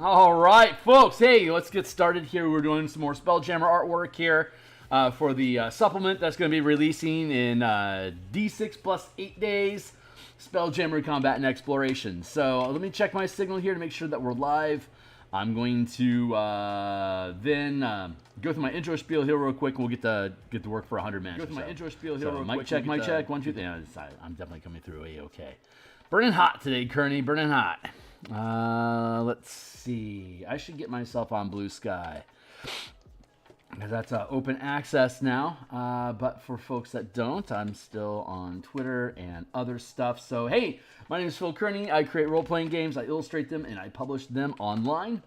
All right, folks. Hey, let's get started here. We're doing some more Spelljammer artwork here for the supplement that's going to be releasing in D6 plus 8 days. Spelljammer Combat and Exploration. So let me check my signal here to make sure that we're live. I'm going to then go through my intro spiel here real quick, and we'll get to work for 100 minutes. Go through my intro spiel here real quick. Mic check. 1, 2, 3. I'm definitely coming through A-okay. Burning hot today, Kearney. Burning hot. Let's see. I should get myself on Blue Sky because that's open access now. But for folks that don't, I'm still on Twitter and other stuff. So, hey, my name is Phil Kearney. I create role-playing games, I illustrate them, and I publish them online.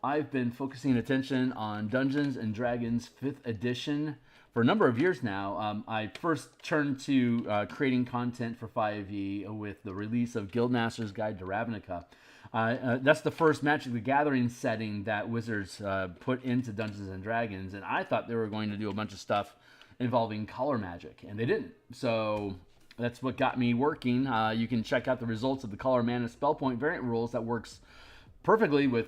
I've been focusing attention on Dungeons & Dragons 5th edition for a number of years now. I first turned to creating content for 5e with the release of Guildmaster's Guide to Ravnica. That's the first Magic the Gathering setting that Wizards put into Dungeons & Dragons, and I thought they were going to do a bunch of stuff involving color magic, and they didn't. So that's what got me working. You can check out the results of the Color Mana Spell Point variant rules that works perfectly with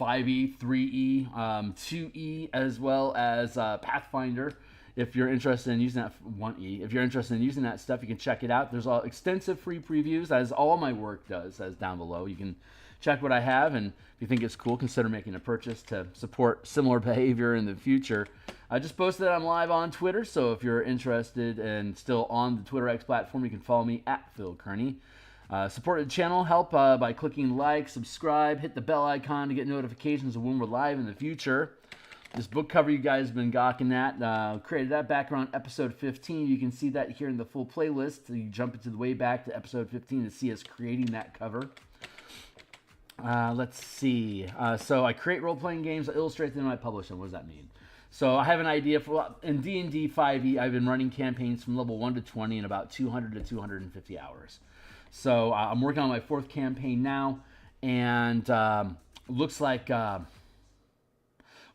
5e, 3e, 2e, as well as Pathfinder. If you're interested in using that, 1e, if you're interested in using that stuff, you can check it out. There's extensive free previews, as all my work does, as down below. You can check what I have, and if you think it's cool, consider making a purchase to support similar behavior in the future. I just posted that I'm live on Twitter, so if you're interested and still on the Twitter X platform, you can follow me at Phil Kearney. Support the channel, help by clicking like, subscribe, hit the bell icon to get notifications of when we're live in the future. This book cover you guys have been gawking at, created that back around episode 15. You can see that here in the full playlist. You jump into the way back to episode 15 to see us creating that cover. Let's see. So I create role-playing games, I illustrate them, and I publish them. What does that mean? So I have an idea for, in D&D 5e, I've been running campaigns from level 1 to 20 in about 200 to 250 hours. So I'm working on my 4th campaign now, and looks like,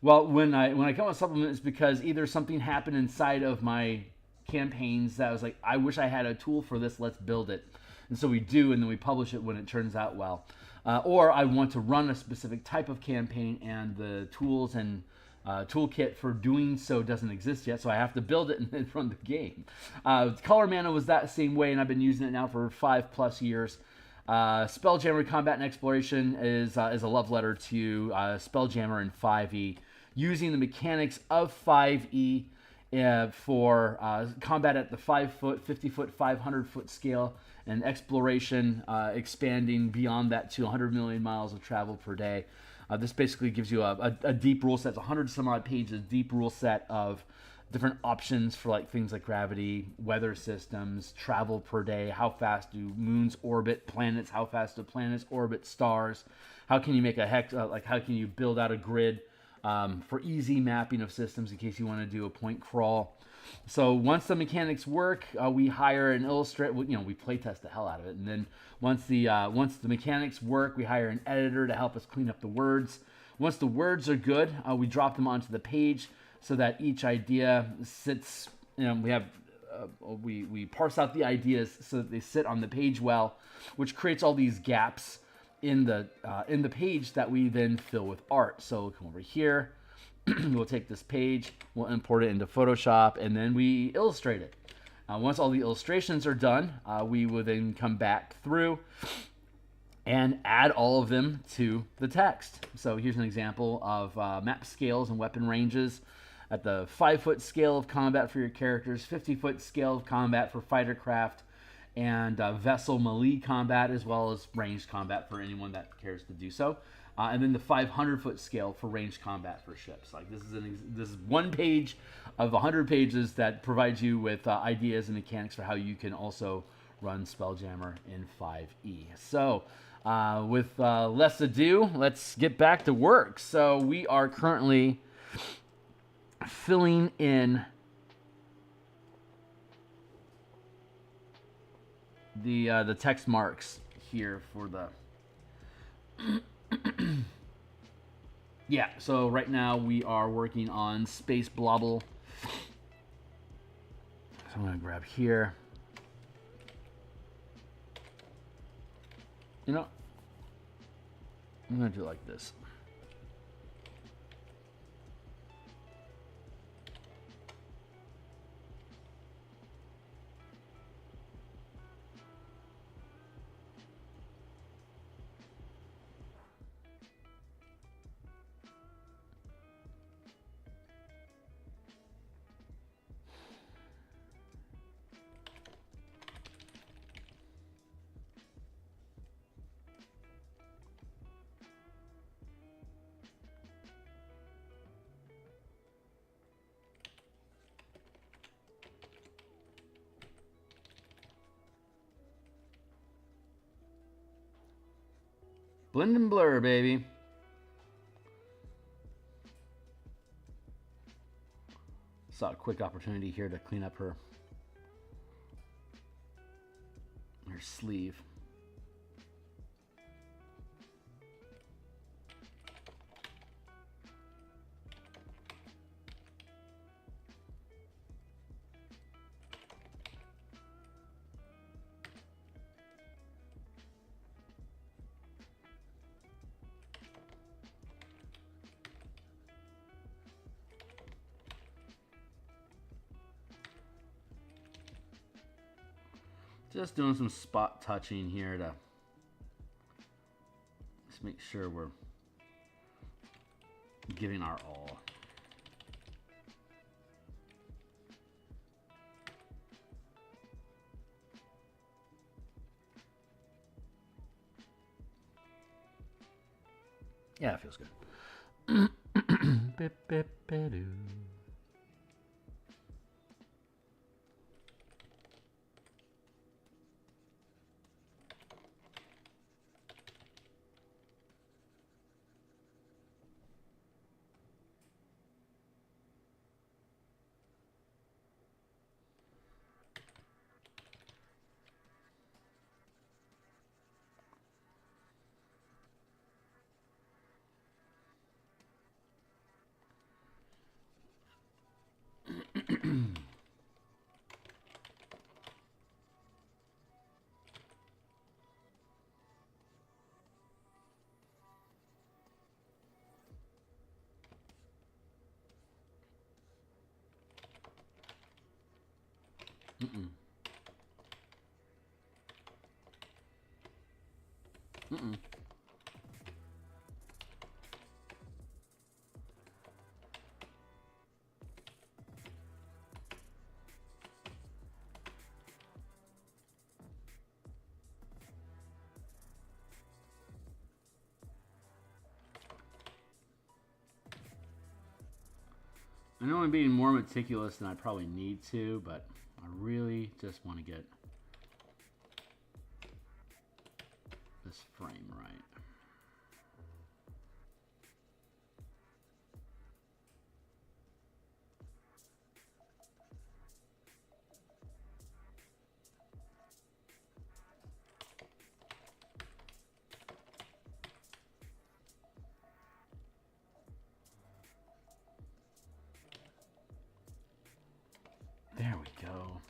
well, when I come with supplement, it's because either something happened inside of my campaigns that I was like, I wish I had a tool for this, let's build it. And so we do, and then we publish it when it turns out well. Or I want to run a specific type of campaign, and the tools and toolkit for doing so doesn't exist yet, so I have to build it and then run the game. Color Mana was that same way, and I've been using it now for 5+ years. Spelljammer Combat and Exploration is a love letter to Spelljammer in 5e, using the mechanics of 5e for combat at the 5-foot, 50-foot, 500-foot scale, and exploration expanding beyond that to 100 million miles of travel per day. This basically gives you a deep rule set. It's 100 some odd pages, deep rule set of different options for like things like gravity, weather systems, travel per day, how fast do moons orbit planets, how fast do planets orbit stars, how can you make a hex, how can you build out a grid for easy mapping of systems in case you want to do a point crawl. So once the mechanics work, we hire an illustrator. We playtest the hell out of it, and then once the mechanics work, we hire an editor to help us clean up the words. Once the words are good, we drop them onto the page so that each idea sits. We parse out the ideas so that they sit on the page well, which creates all these gaps in the page that we then fill with art. So come over here. We'll take this page, we'll import it into Photoshop, and then we illustrate it. Once all the illustrations are done, we will then come back through and add all of them to the text. So here's an example of map scales and weapon ranges at the 5-foot scale of combat for your characters, 50-foot scale of combat for fighter craft, and vessel melee combat, as well as ranged combat for anyone that cares to do so. And then the 500-foot scale for ranged combat for ships. Like this is one page of 100 pages that provides you with ideas and mechanics for how you can also run Spelljammer in 5e. So with less ado, let's get back to work. So we are currently filling in the text marks here for the yeah, so right now we are working on Space Blobble. So I'm going to grab here. You know, I'm going to do it like this. Blend and blur, baby. Saw a quick opportunity here to clean up her sleeve. Just doing some spot touching here to just make sure we're giving our all. Yeah, it feels good. Mm-mm. Mm-mm. I know I'm being more meticulous than I probably need to, but I really just want to get this frame right. There we go.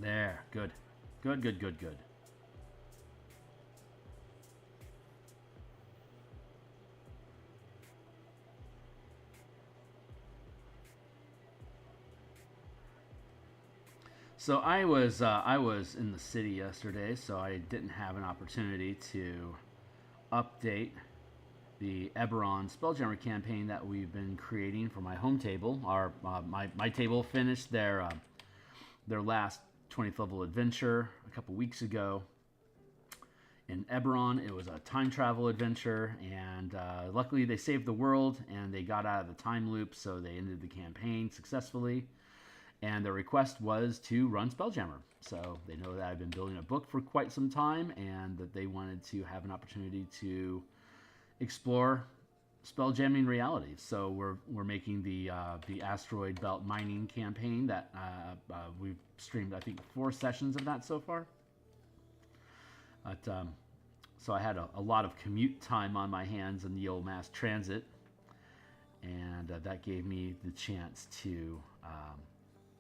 There, good. Good, good, good, good. So I was in the city yesterday, so I didn't have an opportunity to update the Eberron Spelljammer campaign that we've been creating for my home table. My table finished their last 20th level adventure a couple weeks ago. In Eberron, it was a time travel adventure, and luckily they saved the world and they got out of the time loop, so they ended the campaign successfully. And their request was to run Spelljammer. So they know that I've been building a book for quite some time, and that they wanted to have an opportunity to explore spelljamming reality. So we're making the asteroid belt mining campaign that we've streamed, I think, 4 sessions of that so far. But, so I had a lot of commute time on my hands in the old mass transit, and that gave me the chance to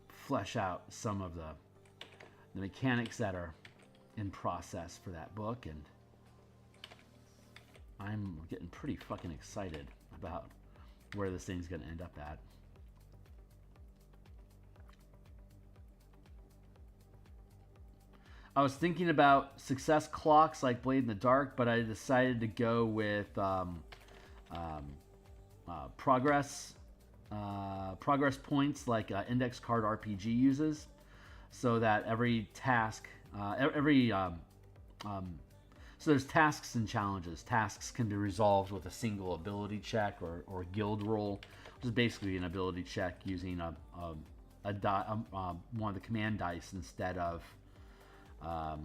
flesh out some of the mechanics that are in process for that book, and I'm getting pretty fucking excited about where this thing's going to end up at. I was thinking about success clocks like Blade in the Dark, but I decided to go with progress points like Index Card RPG uses, so that every task, so there's tasks and challenges. Tasks can be resolved with a single ability check or guild roll, which is basically an ability check using one of the command dice instead of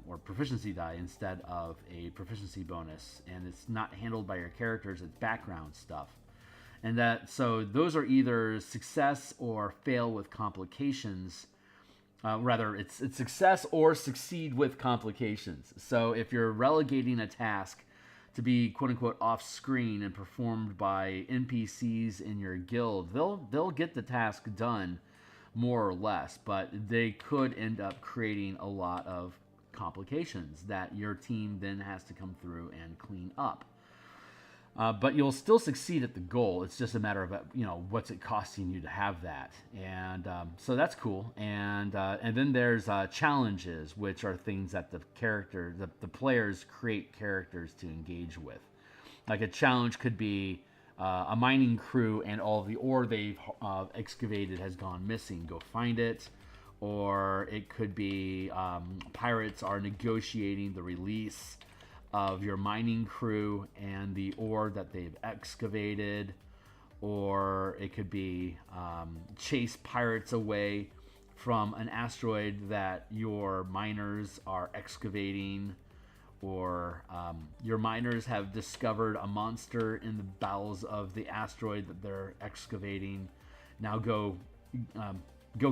or proficiency die instead of a proficiency bonus, and it's not handled by your characters, it's background stuff. And so those are either success or fail with complications. Rather, it's success or succeed with complications. So if you're relegating a task to be quote-unquote off-screen and performed by NPCs in your guild, they'll get the task done more or less, but they could end up creating a lot of complications that your team then has to come through and clean up. But you'll still succeed at the goal. It's just a matter of, what's it costing you to have that. And so that's cool. And then there's challenges, which are things that the players create characters to engage with. Like a challenge could be a mining crew and all the ore they've excavated has gone missing. Go find it. Or it could be pirates are negotiating the release of your mining crew and the ore that they've excavated. Or it could be chase pirates away from an asteroid that your miners are excavating. Or your miners have discovered a monster in the bowels of the asteroid that they're excavating. Now go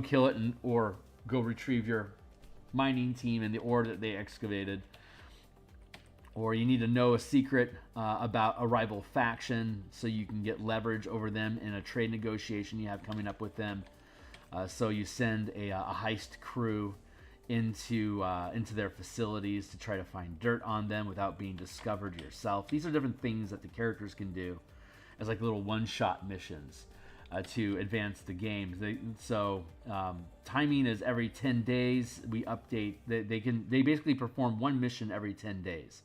kill it, or go retrieve your mining team and the ore that they excavated. Or you need to know a secret about a rival faction so you can get leverage over them in a trade negotiation you have coming up with them. So you send a heist crew into their facilities to try to find dirt on them without being discovered yourself. These are different things that the characters can do as like little one-shot missions to advance the game. So timing is every 10 days. We update. They basically perform one mission every 10 days.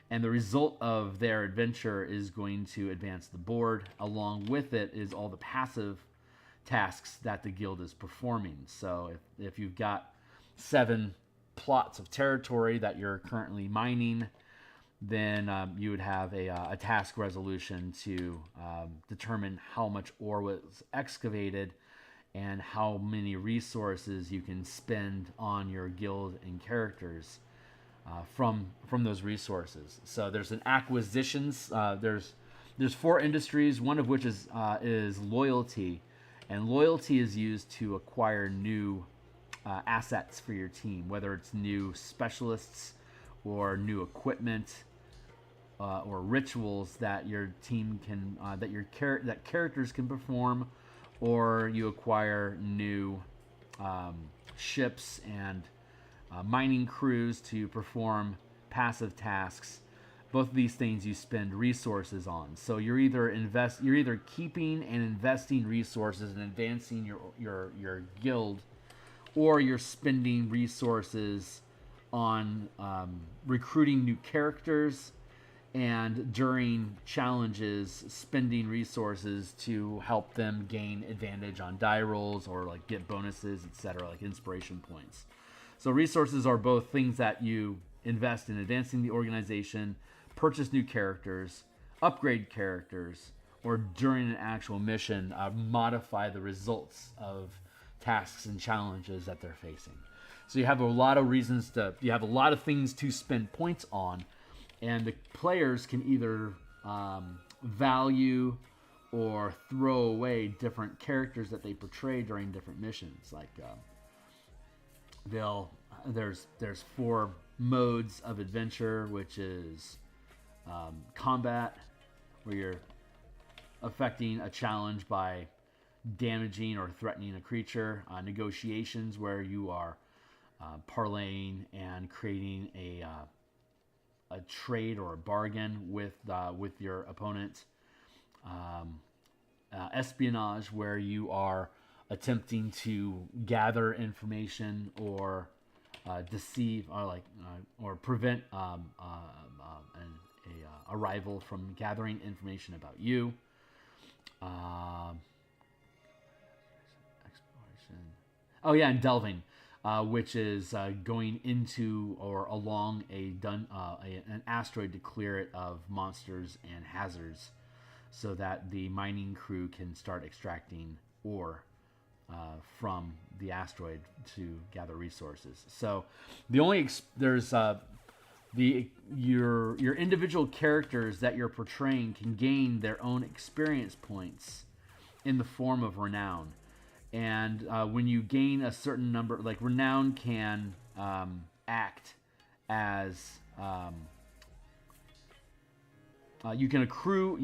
And the result of their adventure is going to advance the board. Along with it is all the passive tasks that the guild is performing. So if you've got 7 plots of territory that you're currently mining, then you would have a task resolution to determine how much ore was excavated and how many resources you can spend on your guild and characters from those resources. So there's an acquisitions. There's 4 industries, one of which is loyalty, and loyalty is used to acquire new assets for your team, whether it's new specialists or new equipment or rituals that your team can that characters can perform, or you acquire new ships and mining crews to perform passive tasks. Both of these things you spend resources on. So you're either keeping and investing resources and advancing your guild, or you're spending resources on recruiting new characters and during challenges, spending resources to help them gain advantage on die rolls or like get bonuses, etc., like inspiration points. So resources are both things that you invest in advancing the organization, purchase new characters, upgrade characters, or during an actual mission, modify the results of tasks and challenges that they're facing. So you have a lot of reasons you have a lot of things to spend points on, and the players can either value or throw away different characters that they portray during different missions. Like there's 4 modes of adventure, which is combat, where you're affecting a challenge by damaging or threatening a creature. Negotiations, where you are parlaying and creating a trade or a bargain with your opponent. Espionage, where you are attempting to gather information or deceive or prevent a rival from gathering information about you. Exploration. Oh yeah, and delving, which is going into or along an asteroid to clear it of monsters and hazards, so that the mining crew can start extracting ore from the asteroid to gather resources. So your individual characters that you're portraying can gain their own experience points in the form of renown. And when you gain a certain number, like renown can act as you can accrue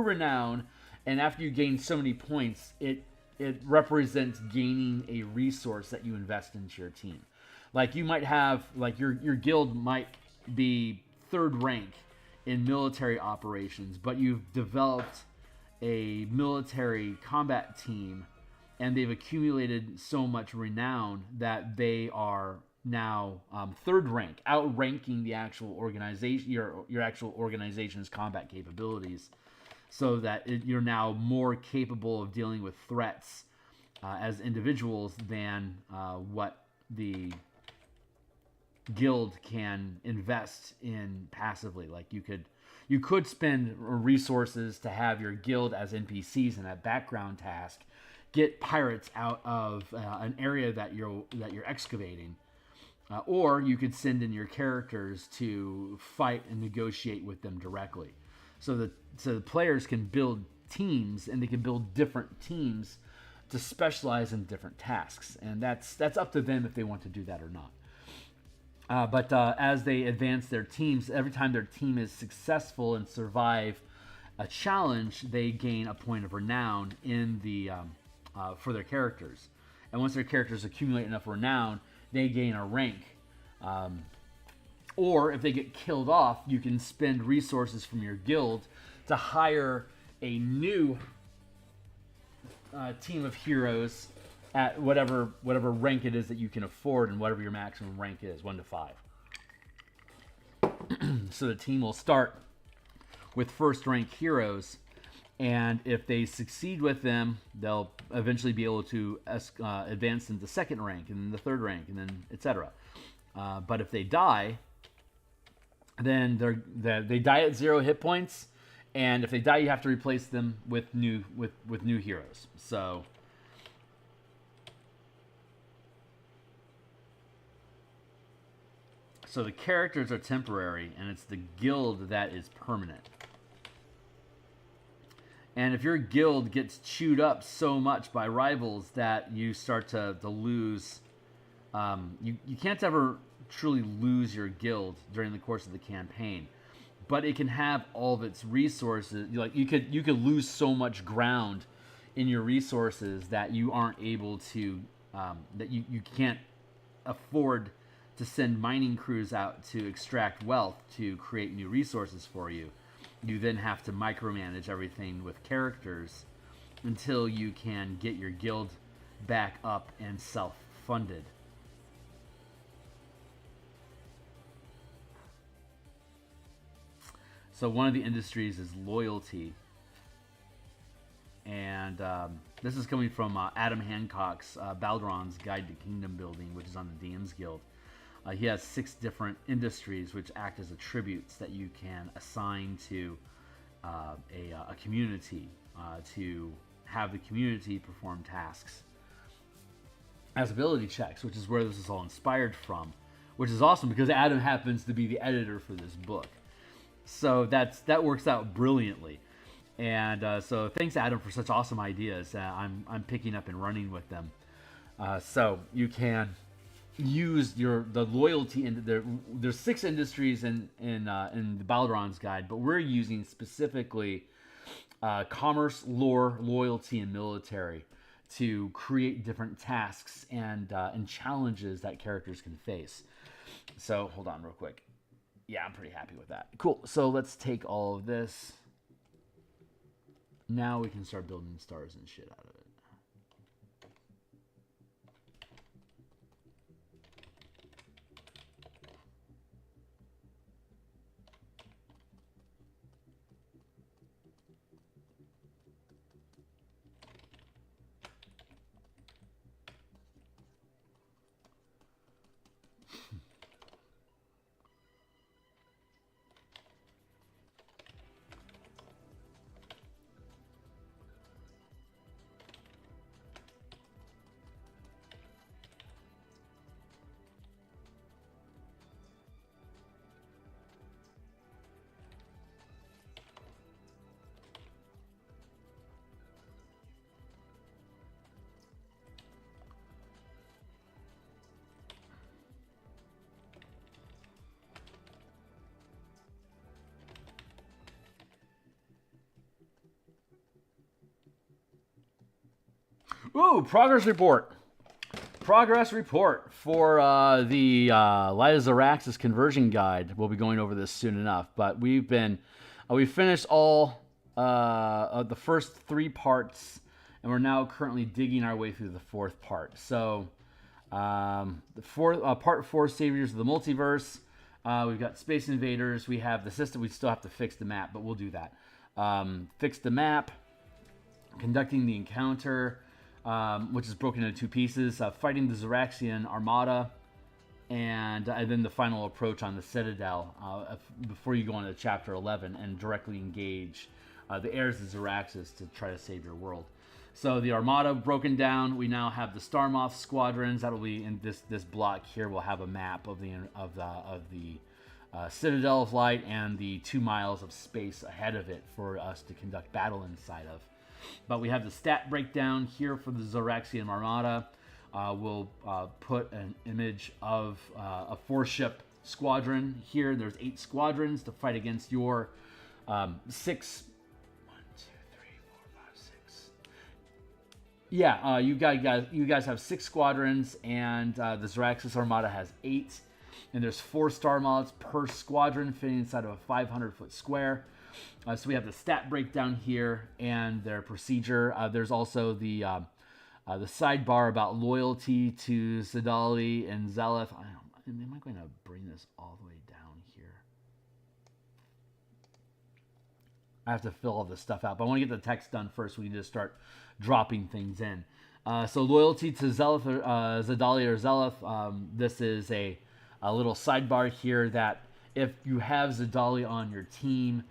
renown, and after you gain so many points, it represents gaining a resource that you invest into your team. Like you might have, like your guild might be 3rd rank in military operations, but you've developed a military combat team, and they've accumulated so much renown that they are now 3rd rank, outranking the actual organization, your actual organization's combat capabilities, so that you're now more capable of dealing with threats as individuals than what the guild can invest in passively. Like you could spend resources to have your guild as NPCs in that background task, get pirates out of an area that you're excavating, or you could send in your characters to fight and negotiate with them directly. So the players can build teams, and they can build different teams to specialize in different tasks, and that's up to them if they want to do that or not. But as they advance their teams, every time their team is successful and survive a challenge, they gain a point of renown in the for their characters. And once their characters accumulate enough renown, they gain a rank. Or if they get killed off, you can spend resources from your guild to hire a new team of heroes at whatever rank it is that you can afford, and whatever your maximum rank is, 1 to 5. So the team will start with 1st rank heroes, and if they succeed with them, they'll eventually be able to advance into 2nd rank, and then the 3rd rank, and then etc. But if they die, then they die at 0 hit points, and if they die, you have to replace them with new heroes. So the characters are temporary, and it's the guild that is permanent. And if your guild gets chewed up so much by rivals that you start to lose, you can't ever truly lose your guild during the course of the campaign, but it can have all of its resources. Like you could lose so much ground in your resources that you aren't able to, that you can't afford to send mining crews out to extract wealth to create new resources for you. You then have to micromanage everything with characters until you can get your guild back up and self-funded. So one of the industries is loyalty. And this is coming from Adam Hancock's Baldron's Guide to Kingdom Building, which is on the DMsGuild. He has 6 different industries which act as attributes that you can assign to a community to have the community perform tasks as ability checks, which is where this is all inspired from, which is awesome because Adam happens to be the editor for this book. So that works out brilliantly. And so thanks, Adam, for such awesome ideas. I'm picking up and running with them. So you can use the loyalty. There's 6 industries in the Baldron's Guide, but we're using specifically commerce, lore, loyalty, and military to create different tasks and challenges that characters can face. So hold on real quick. Yeah, I'm pretty happy with that. Cool. So let's take all of this. Now we can start building stars and shit out of it. Ooh, progress report. Progress report for the Light of Zarax's conversion guide. We'll be going over this soon enough, but we finished all the first 3 parts, and we're now currently digging our way through the 4th part. So, part 4, Saviors of the Multiverse. We've got Space Invaders. We have the system. We still have to fix the map, but we'll do that. Fix the map. Conducting the encounter. Which is broken into 2 pieces, fighting the Zaraxian Armada, and then the final approach on the Citadel before you go on to Chapter 11 and directly engage the heirs of Zaraxis to try to save your world. So the Armada broken down. We now have the Star Moth squadrons. That'll be in this block here. We'll have a map of the Citadel of Light and the 2 miles of space ahead of it for us to conduct battle inside of. But we have the stat breakdown here for the Zaraxian Armada. We'll put an image of a 4-ship squadron here. There's 8 squadrons to fight against your 6. 1, 2, 3, 4, 5, 6. Yeah, you guys have 6 squadrons, and the Zaraxis Armada has 8. And there's 4 star mods per squadron fitting inside of a 500-foot square. So we have the stat breakdown here and their procedure. There's also the sidebar about loyalty to Zidali and Zeleth. Am I going to bring this all the way down here? I have to fill all this stuff out, but I want to get the text done first. We need to start dropping things in. So loyalty to Zeleth, Zidali or Zeleth. This is a little sidebar here that if you have Zidali on your team,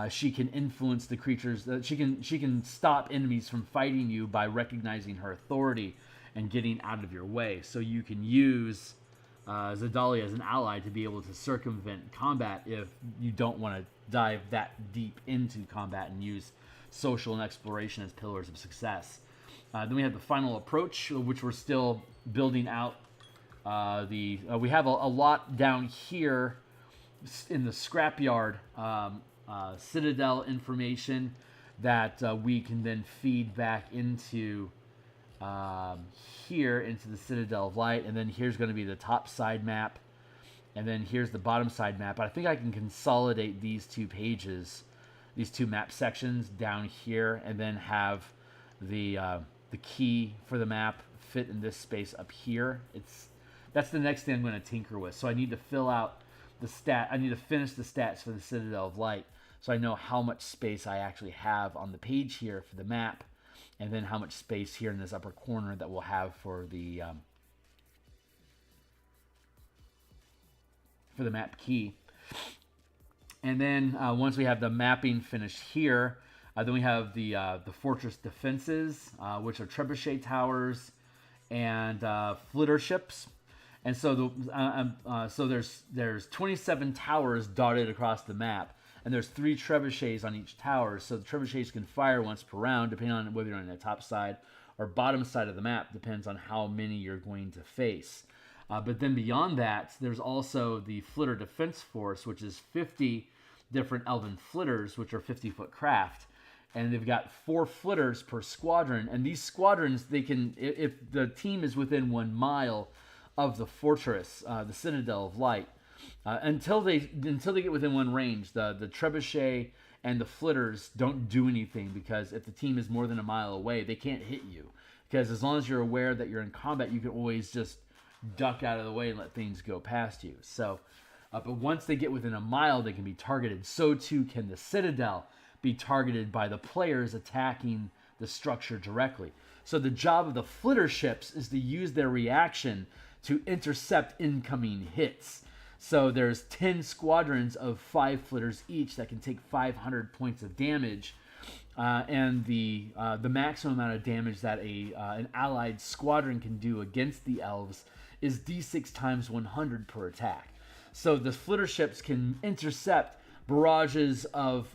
she can influence the creatures. She can stop enemies from fighting you by recognizing her authority and getting out of your way. So you can use Zidali as an ally to be able to circumvent combat if you don't want to dive that deep into combat and use social and exploration as pillars of success. Then we have the final approach, which we're still building out. We have a lot down here in the scrapyard. Citadel information that we can then feed back into here into the Citadel of Light, and then here's going to be the top side map, and then here's the bottom side map. But I think I can consolidate these 2 pages, these 2 map sections down here, and then have the key for the map fit in this space up here. That's the next thing I'm going to tinker with. So I need to fill out the stat. I need to finish the stats for the Citadel of Light. so I know how much space I actually have on the page here for the map, and then how much space here in this upper corner that we'll have for the map key. And then once we have the mapping finished here, then we have the fortress defenses, which are trebuchet towers and flitter ships. And so so there's 27 towers dotted across the map, and there's 3 trebuchets on each tower. So the trebuchets can fire once per round, depending on whether you're on the top side or bottom side of the map. Depends on how many you're going to face. But then beyond that, there's also the Flitter Defense Force, which is 50 different elven flitters, which are 50-foot craft. And they've got 4 flitters per squadron. And these squadrons, they can, if the team is within 1 mile of the fortress, the Citadel of Light, until they get within 1 range, the trebuchet and the flitters don't do anything, because if the team is more than 1 mile away, they can't hit you. Because as long as you're aware that you're in combat, you can always just duck out of the way and let things go past you. So, but once they get within 1 mile, they can be targeted. So too can the Citadel be targeted by the players attacking the structure directly. So the job of the flitter ships is to use their reaction to intercept incoming hits. So there's 10 squadrons of 5 flitters each that can take 500 points of damage. And the maximum amount of damage that an allied squadron can do against the elves is d6 times 100 per attack. So the flitter ships can intercept barrages of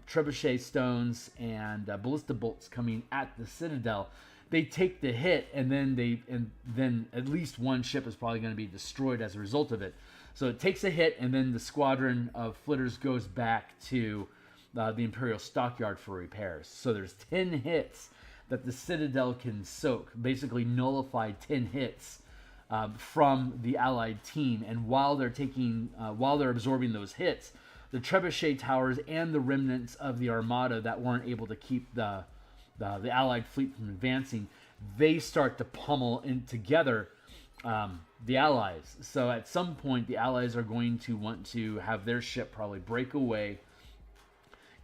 trebuchet stones and ballista bolts coming at the Citadel. They take the hit, and then at least 1 ship is probably going to be destroyed as a result of it. So it takes a hit, and then the squadron of flitters goes back to the Imperial Stockyard for repairs. So there's 10 hits that the Citadel can soak, basically nullify 10 hits from the allied team. And while they're absorbing those hits, the trebuchet towers and the remnants of the armada that weren't able to keep the allied fleet from advancing, they start to pummel in together the allies. So at some point, the allies are going to want to have their ship probably break away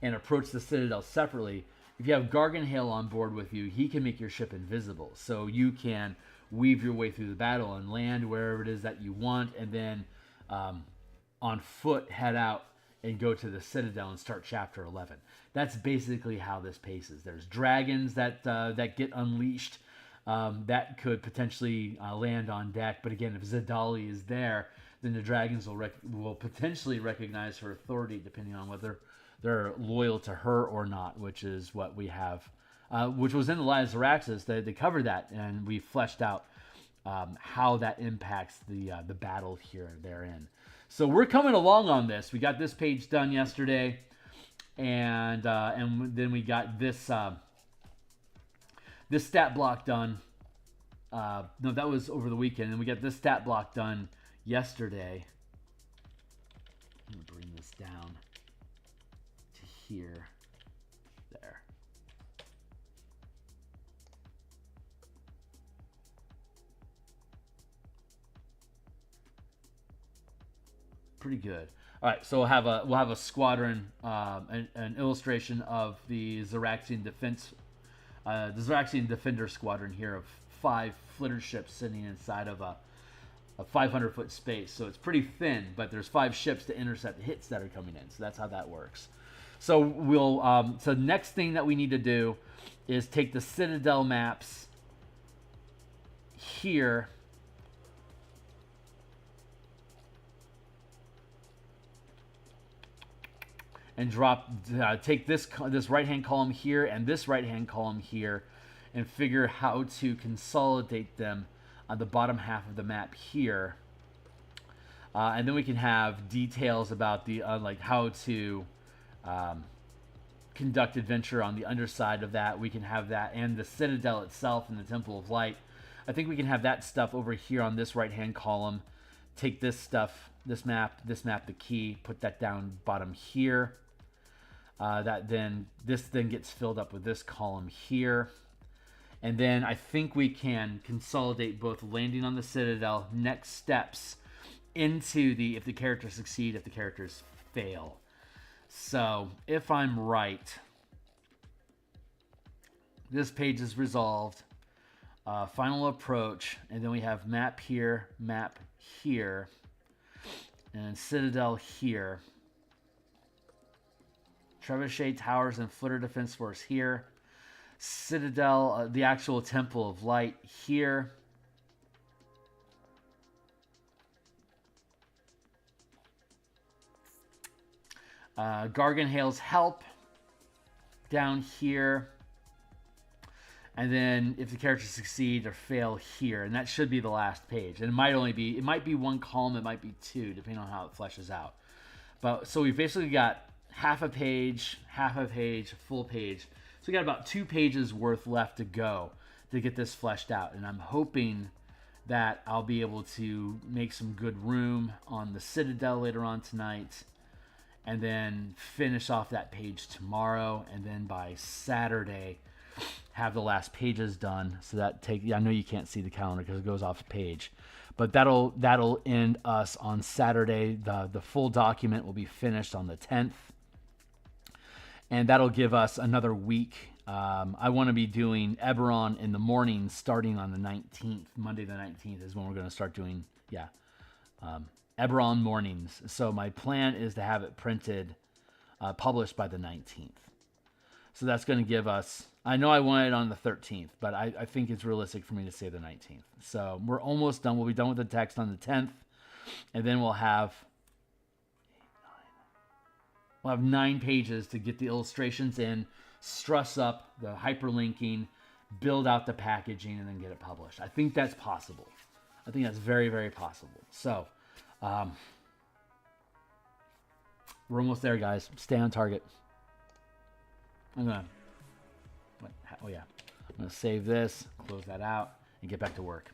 and approach the Citadel separately. If you have Garganhael on board with you, he can make your ship invisible. So you can weave your way through the battle and land wherever it is that you want, and then on foot head out and go to the Citadel and start Chapter 11. That's basically how this paces. There's dragons that get unleashed that could potentially land on deck. But again, if Zedali is there, then the dragons will potentially recognize her authority, depending on whether they're loyal to her or not, which is what we have, which was in the Lives of Araxis. They covered that, and we fleshed out how that impacts the battle here therein. So we're coming along on this. We got this page done yesterday, and then we got this this stat block done. No, that was over the weekend, and we got this stat block done yesterday. I'm gonna bring this down to here. There. Pretty good. All right, so we'll have a squadron, an illustration of the Xeraxian defense, the Xeraxian defender squadron here of 5 flitter ships sitting inside of a 500-foot space. So it's pretty thin, but there's 5 ships to intercept the hits that are coming in. So that's how that works. So we'll so the next thing that we need to do is take the Citadel maps here. And take this right-hand column here and this right-hand column here, and figure how to consolidate them on the bottom half of the map here. And then we can have details about the like how to conduct adventure on the underside of that. We can have that, and the Citadel itself and the Temple of Light. I think we can have that stuff over here on this right-hand column. Take this stuff, this map, the key, put that down bottom here. This then gets filled up with this column here. And then I think we can consolidate both landing on the Citadel, next steps, into the if the characters succeed, if the characters fail. So if I'm right, this page is resolved. Final approach, and then we have map here, and Citadel here. Trebuchet Towers and Flitter Defense Force here. Citadel, the actual Temple of Light here. Garganhale's Help down here. And then if the characters succeed or fail here, and that should be the last page. And it might be one column, it might be two, depending on how it fleshes out. But so we've basically got half a page, full page. So we got about 2 pages worth left to go to get this fleshed out. And I'm hoping that I'll be able to make some good room on the Citadel later on tonight, and then finish off that page tomorrow, and then by Saturday have the last pages done. So that I know you can't see the calendar because it goes off the page, but that'll end us on Saturday. The full document will be finished on the 10th, and that'll give us another week. I want to be doing Eberron in the morning starting on the 19th. Monday the 19th is when we're going to start doing Eberron mornings. So my plan is to have it printed, published by the 19th. So that's going to give us, I know I want it on the 13th, but I think it's realistic for me to say the 19th. So we're almost done. We'll be done with the text on the 10th, and then we'll have 9 pages to get the illustrations in, struss up the hyperlinking, build out the packaging, and then get it published. I think that's possible. I think that's very, very possible. So we're almost there, guys. Stay on target. I'm gonna save this, close that out, and get back to work.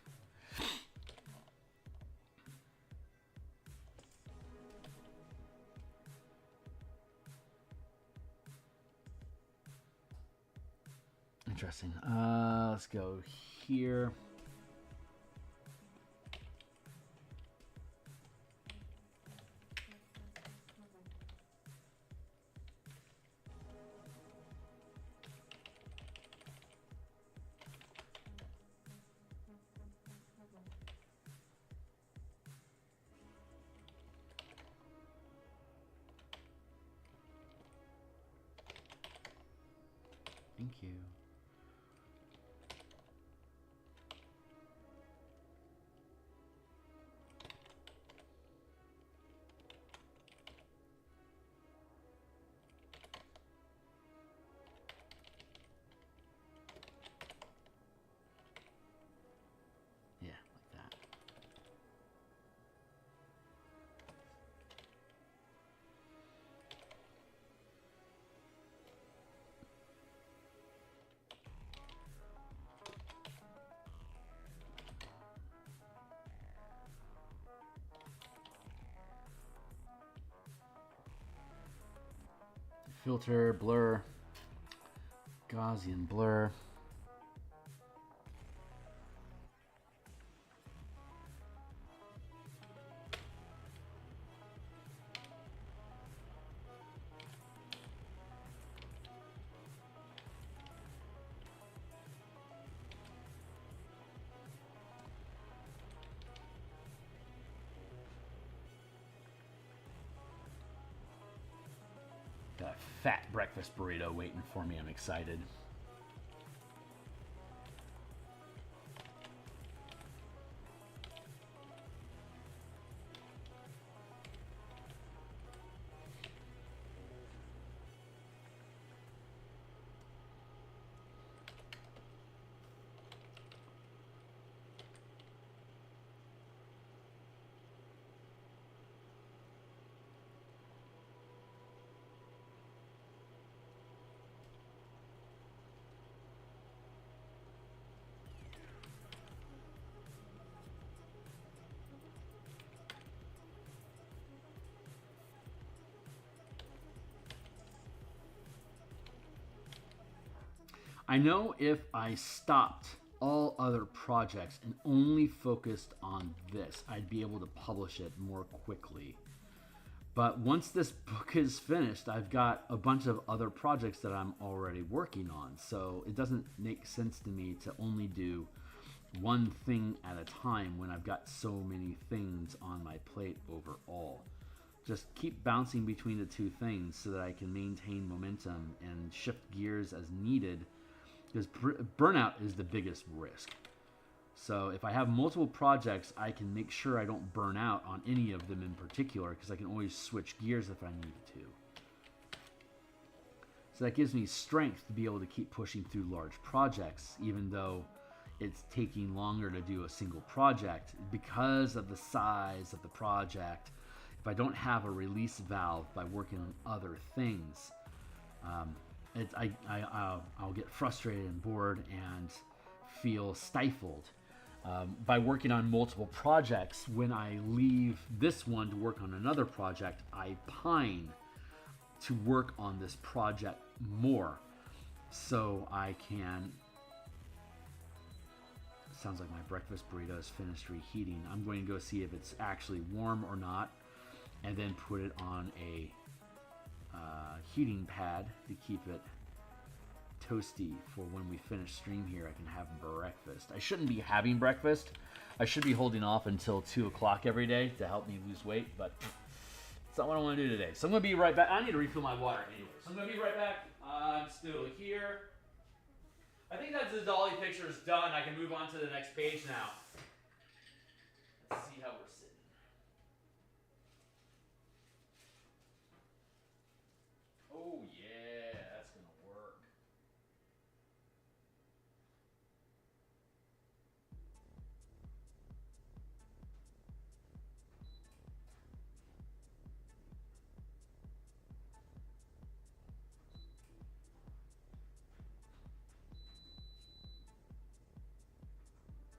Interesting. Let's go here. Thank you. Yeah, like that. Filter, blur, Gaussian blur. Got a fat breakfast burrito waiting for me. I'm excited. I know if I stopped all other projects and only focused on this, I'd be able to publish it more quickly. But once this book is finished, I've got a bunch of other projects that I'm already working on. So it doesn't make sense to me to only do one thing at a time when I've got so many things on my plate overall. Just keep bouncing between the two things so that I can maintain momentum and shift gears as needed, because burnout is the biggest risk. So if I have multiple projects, I can make sure I don't burn out on any of them in particular, because I can always switch gears if I need to. So that gives me strength to be able to keep pushing through large projects, even though it's taking longer to do a single project because of the size of the project. If I don't have a release valve by working on other things, I'll get frustrated and bored and feel stifled. By working on multiple projects, when I leave this one to work on another project, I pine to work on this project more so I can... Sounds like my breakfast burrito is finished reheating. I'm going to go see if it's actually warm or not, and then put it on a heating pad to keep it toasty for when we finish stream here. I can have breakfast. I shouldn't be having breakfast. I should be holding off until 2 o'clock every day to help me lose weight, but it's not what I want to do today. So I'm going to be right back. I need to refill my water anyway. So I'm going to be right back. I'm still here. I think that the dolly picture is done. I can move on to the next page now. Let's see how we're sitting. Oh yeah, that's going to work.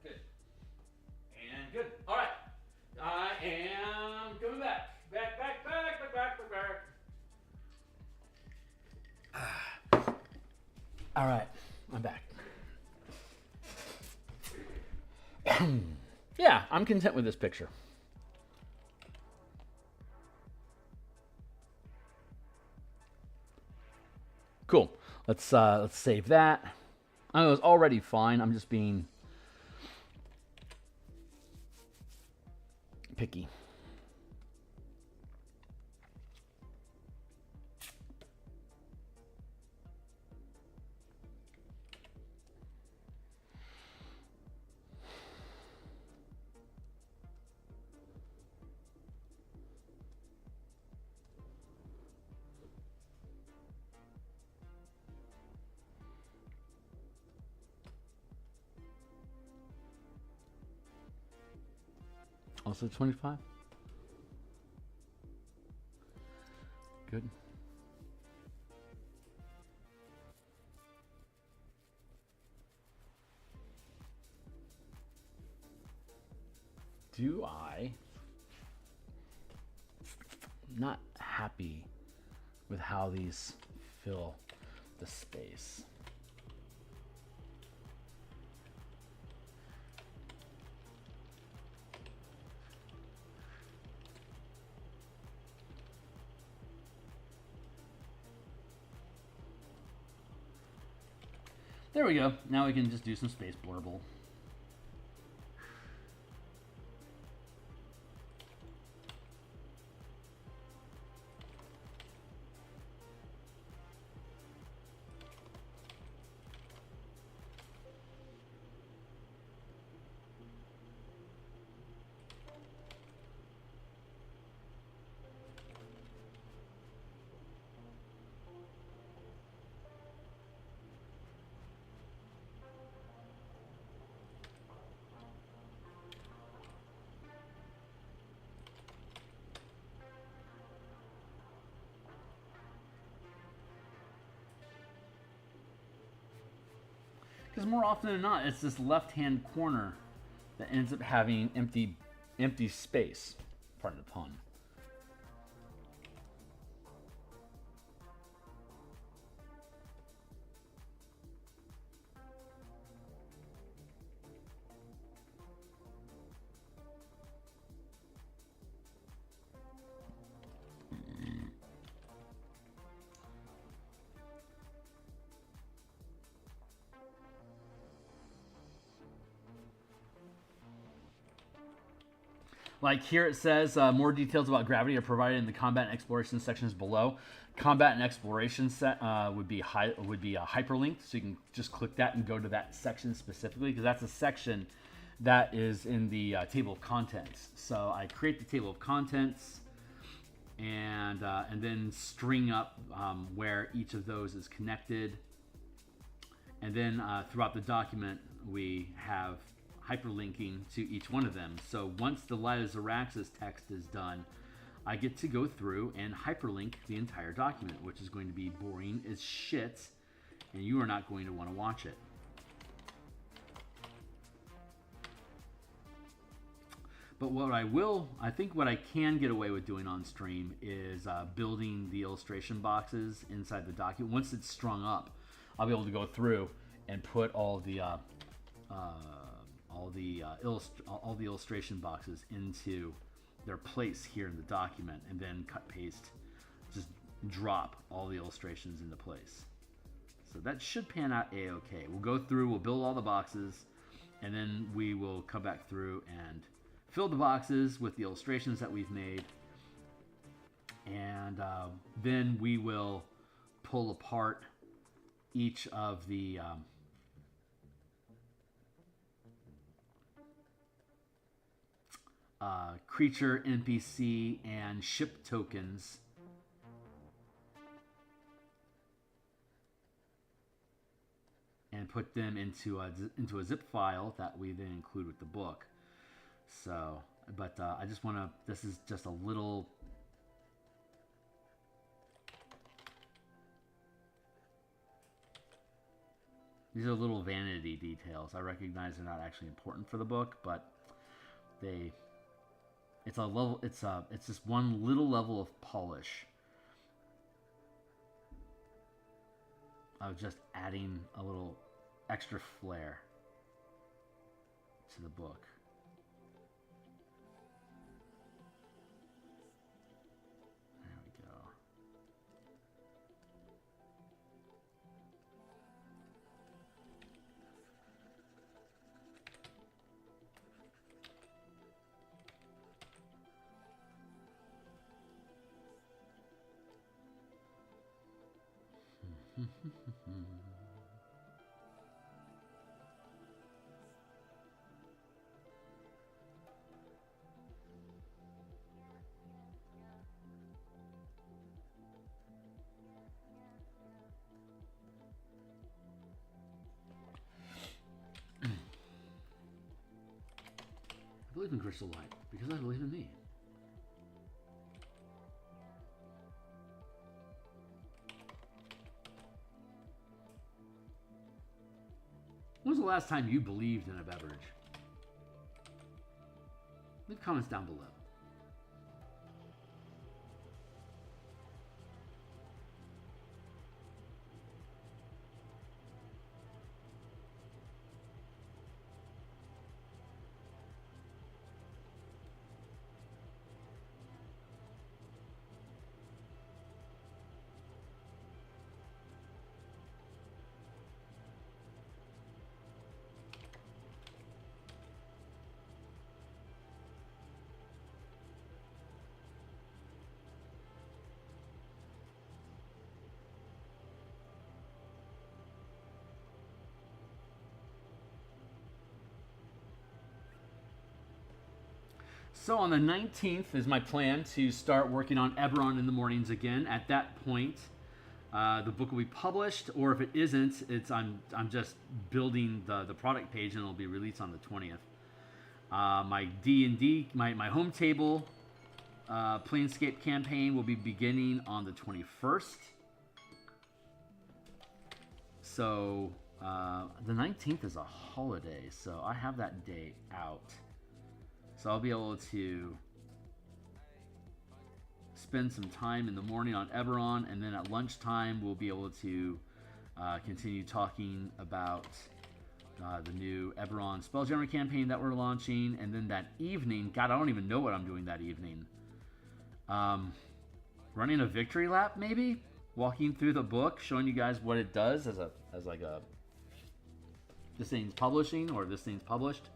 Good. And good. All right. I am coming back. Back. All right. I'm back. Yeah, I'm content with this picture. Cool. Let's save that. I know it was already fine. I'm just being picky. Also 25. Good. Do I not happy with how these fill the space? There we go. Now we can just do some space blurble. Because more often than not, it's this left-hand corner that ends up having empty space. Pardon the pun. Like here it says, more details about gravity are provided in the combat and exploration sections below. Combat and exploration set would be hyperlinked, so you can just click that and go to that section specifically, because that's a section that is in the table of contents. So I create the table of contents and then string up where each of those is connected. And then throughout the document, we have hyperlinking to each one of them. So once the Light of Xerax's text is done, I get to go through and hyperlink the entire document, which is going to be boring as shit, and you are not going to want to watch it. But what I think what I can get away with doing on stream is building the illustration boxes inside the document. Once it's strung up, I'll be able to go through and put all the illustration boxes into their place here in the document, and then cut, paste, just drop all the illustrations into place. So that should pan out a-okay. We'll go through, we'll build all the boxes, and then we will come back through and fill the boxes with the illustrations that we've made, and then we will pull apart each of the creature, NPC, and ship tokens and put them into a zip file that we then include with the book. So, but I just want to, this is just a little, these are little vanity details. I recognize they're not actually important for the book, but it's a level, it's just one little level of polish of just adding a little extra flair to the book. There we go. I believe in Crystal Light because I believe in me. When was the last time you believed in a beverage? Leave comments down below. So on the 19th is my plan to start working on Eberron in the mornings again. At that point, the book will be published, or if it isn't, I'm just building the product page, and it'll be released on the 20th. My D&D, my home table Planescape campaign will be beginning on the 21st. So the 19th is a holiday, so I have that day out. So I'll be able to spend some time in the morning on Eberron, and then at lunchtime we'll be able to continue talking about the new Eberron Spelljammer campaign that we're launching. And then that evening, God, I don't even know what I'm doing that evening. Running a victory lap, maybe? Walking through the book, showing you guys what it does as like a this thing's publishing or this thing's published.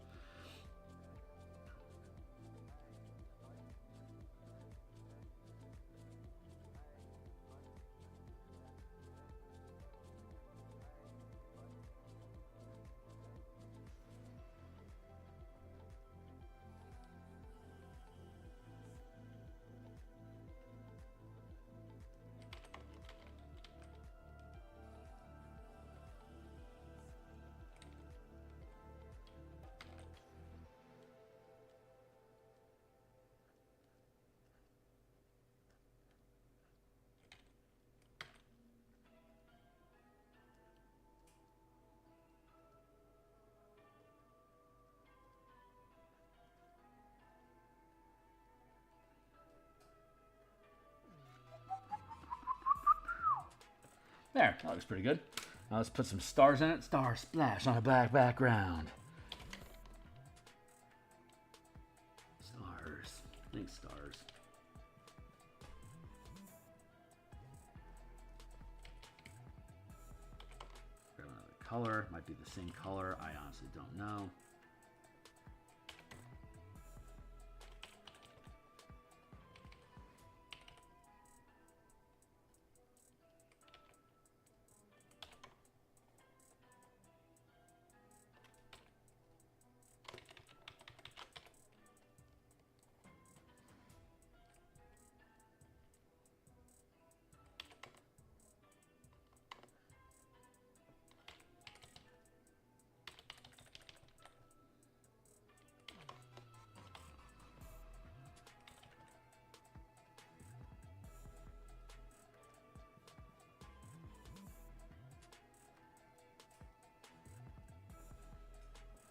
There, that looks pretty good. Now let's put some stars in it. Star splash on a black background. Stars. Thanks, stars. Grab another color. Might be the same color. I honestly don't know.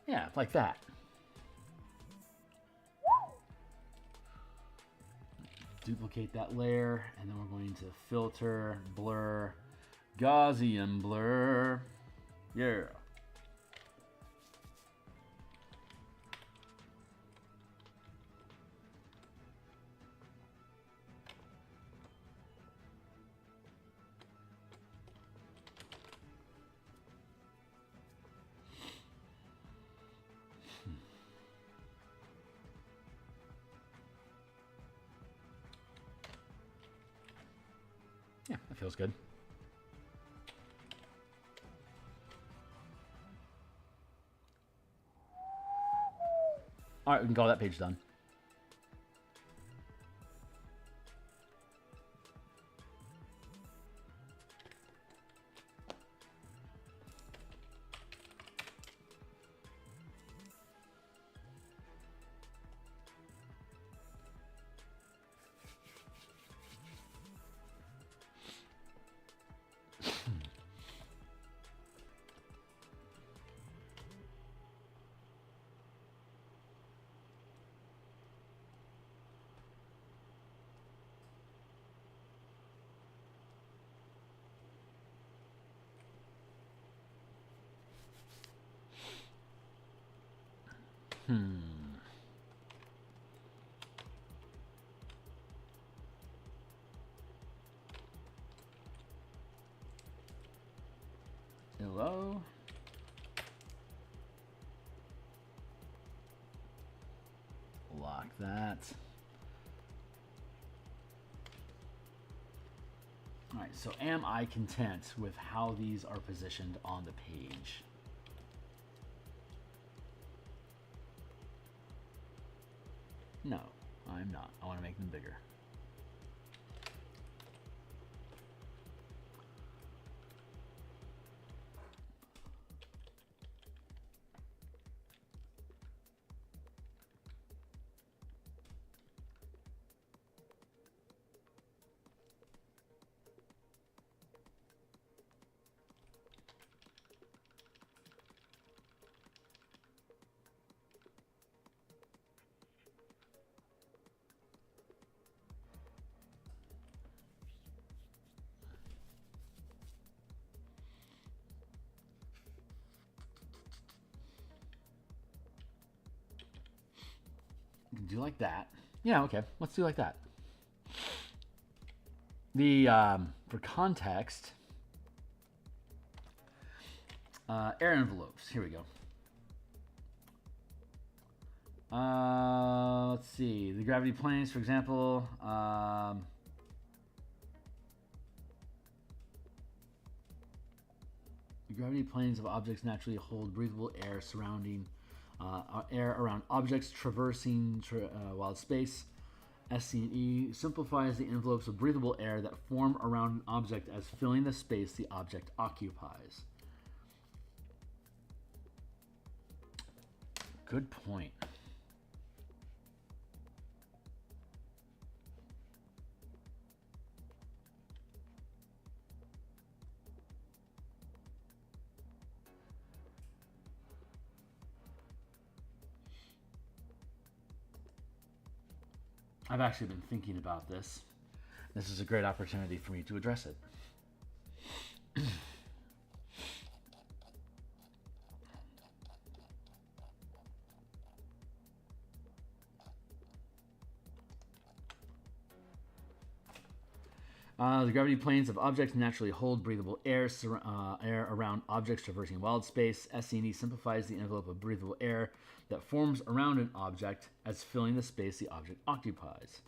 Yeah, like that. Duplicate that layer, and then we're going to filter, blur, Gaussian blur. Yeah. Yeah, that feels good. All right, we can call that page done. Hello. Lock that. All right, so am I content with how these are positioned on the page? No, I'm not. I want to make them bigger. Do like that. Yeah, okay. Let's do like that. The for context, air envelopes. Here we go. Let's see. The gravity planes, for example. The gravity planes of objects naturally hold breathable air surrounding air around objects traversing wild space. SC&E simplifies the envelopes of breathable air that form around an object as filling the space the object occupies. Good point. I've actually been thinking about this. This is a great opportunity for me to address it. The gravity planes of objects naturally hold breathable air around objects traversing wild space. SCE simplifies the envelope of breathable air that forms around an object as filling the space the object occupies.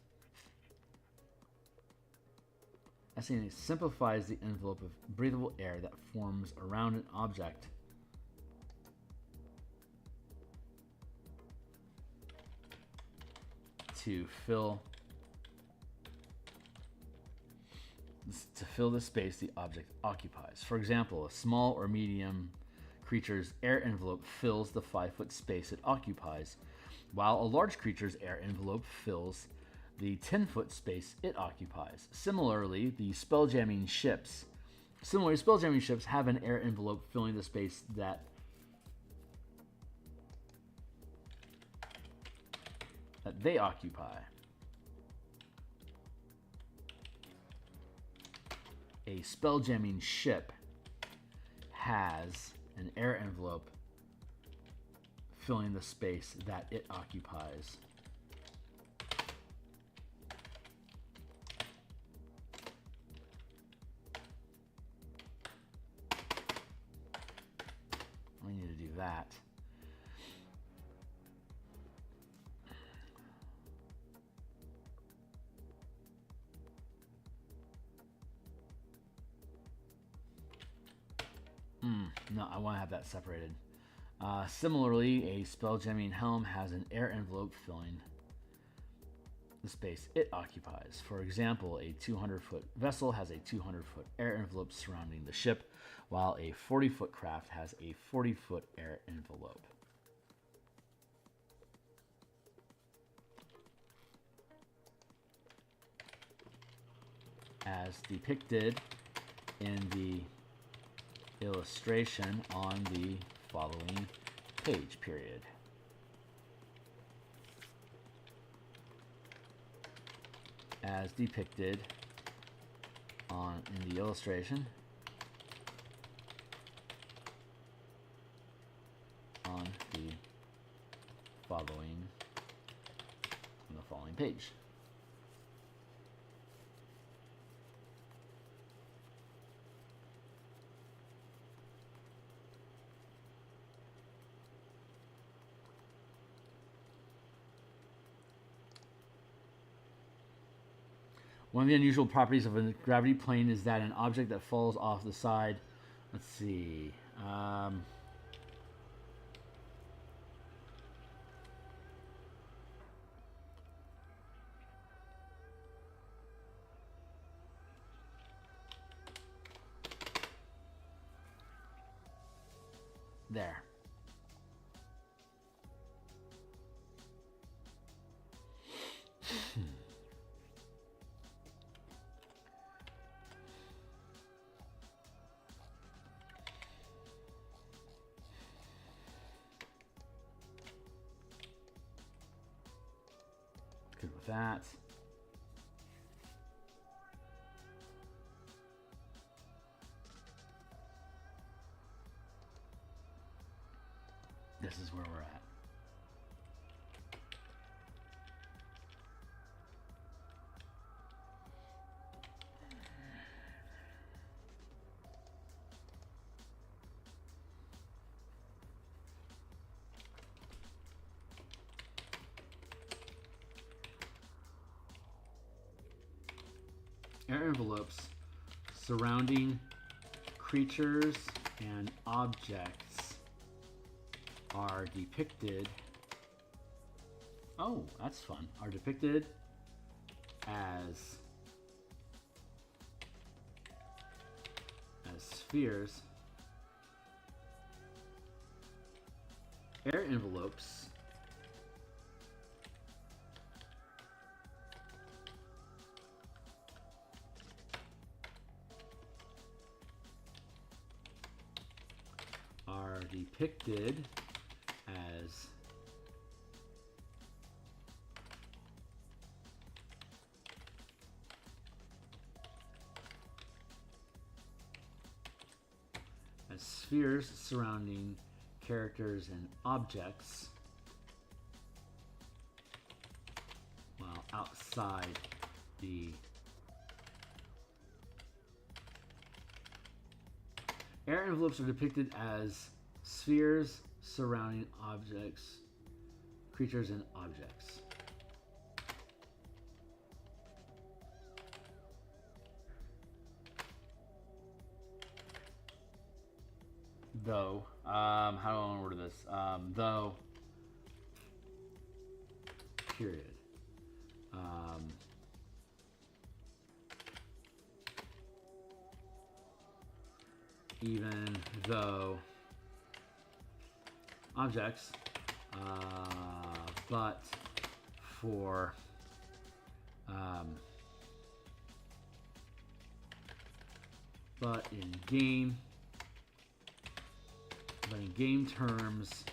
SCE simplifies the envelope of breathable air that forms around an object to fill the space the object occupies. For example, a small or medium creature's air envelope fills the 5-foot space it occupies, while a large creature's air envelope fills the 10-foot space it occupies. Similarly, spelljamming ships have an air envelope filling the space that they occupy. A spelljamming ship has an air envelope filling the space that it occupies. We need to do that. No, I want to have that separated. Similarly, a spelljamming helm has an air envelope filling the space it occupies. For example, a 200-foot vessel has a 200-foot air envelope surrounding the ship, while a 40-foot craft has a 40-foot air envelope. As depicted in the illustration on the following page, period. As depicted in the illustration on the following page. One of the unusual properties of a gravity plane is that an object that falls off the side, let's see, there. Good with that. This is where we're at. Air envelopes surrounding creatures and objects are depicted. Oh, that's fun. Are depicted as spheres. Air envelopes are depicted as spheres surrounding characters and objects, while outside the Air envelopes are depicted as spheres surrounding objects, creatures, and objects. Though, how do I want to word this? Though, period. Even though objects, but for but in game terms,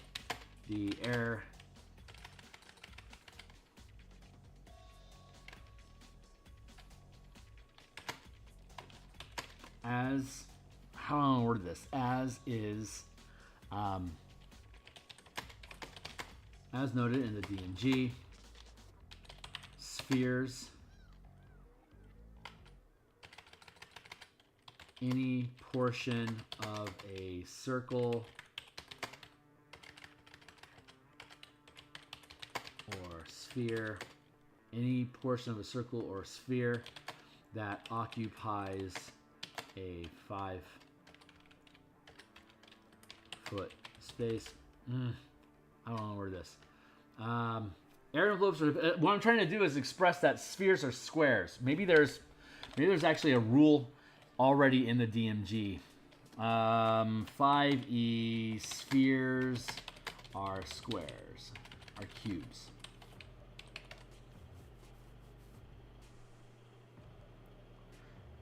the air as how do I want to word this? As is, as noted in the DMG, spheres, any portion of a circle or sphere, any portion of a circle or sphere that occupies a 5-foot space. I don't know where this. Air envelopes are. What I'm trying to do is express that spheres are squares. Maybe there's actually a rule already in the DMG. 5e spheres are squares, are cubes.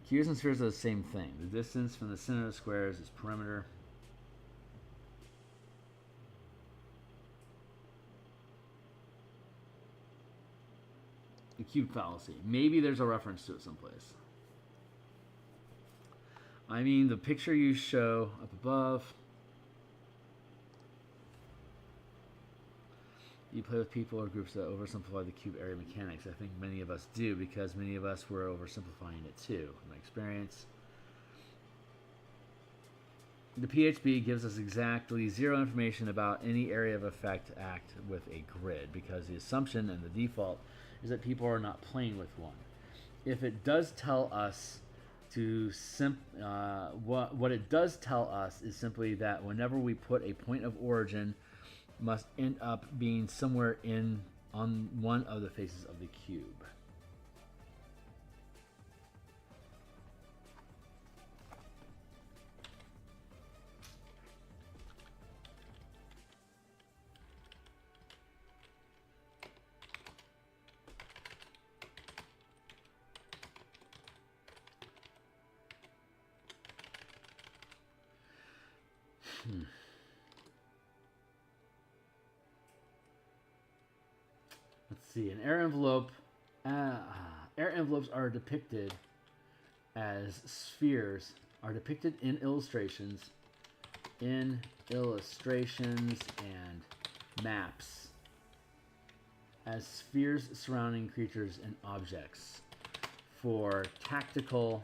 Cubes and spheres are the same thing. The distance from the center of squares is perimeter. The cube fallacy. Maybe there's a reference to it someplace. I mean, the picture you show up above. You play with people or groups that oversimplify the cube area mechanics. I think many of us do, because many of us were oversimplifying it too. In my experience, the PHB gives us exactly zero information about any area of effect act with a grid, because the assumption and the default is that people are not playing with one. If it does tell us to what it does tell us is simply that whenever we put a point of origin, must end up being somewhere on one of the faces of the cube. Let's see. An air envelope. Air envelopes are depicted as spheres. Are depicted in illustrations, and maps as spheres surrounding creatures and objects for tactical.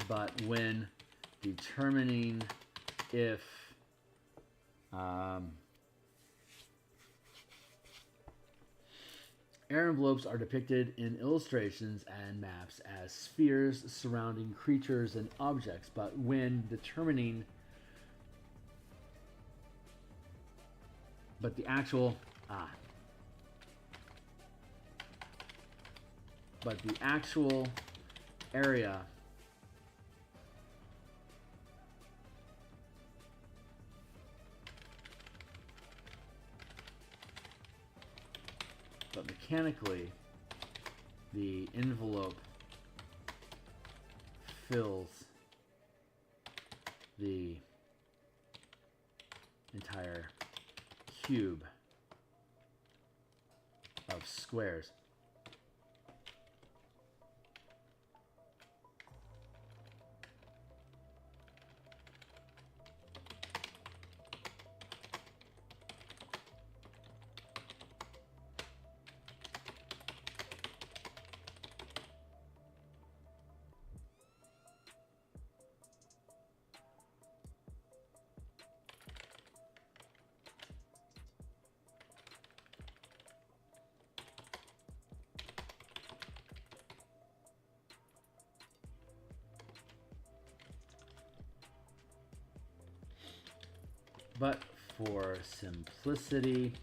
But when determining if air envelopes are depicted in illustrations and maps as spheres surrounding creatures and objects, but when determining the actual area but mechanically the envelope fills the entire cube of squares. But for simplicity,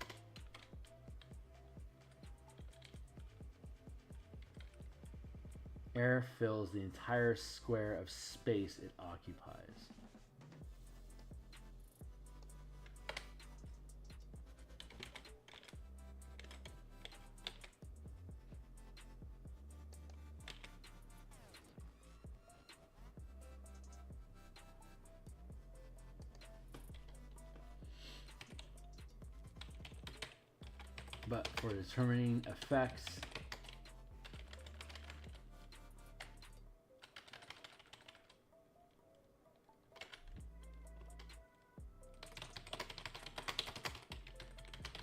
air fills the entire square of space it occupies. But for determining effects,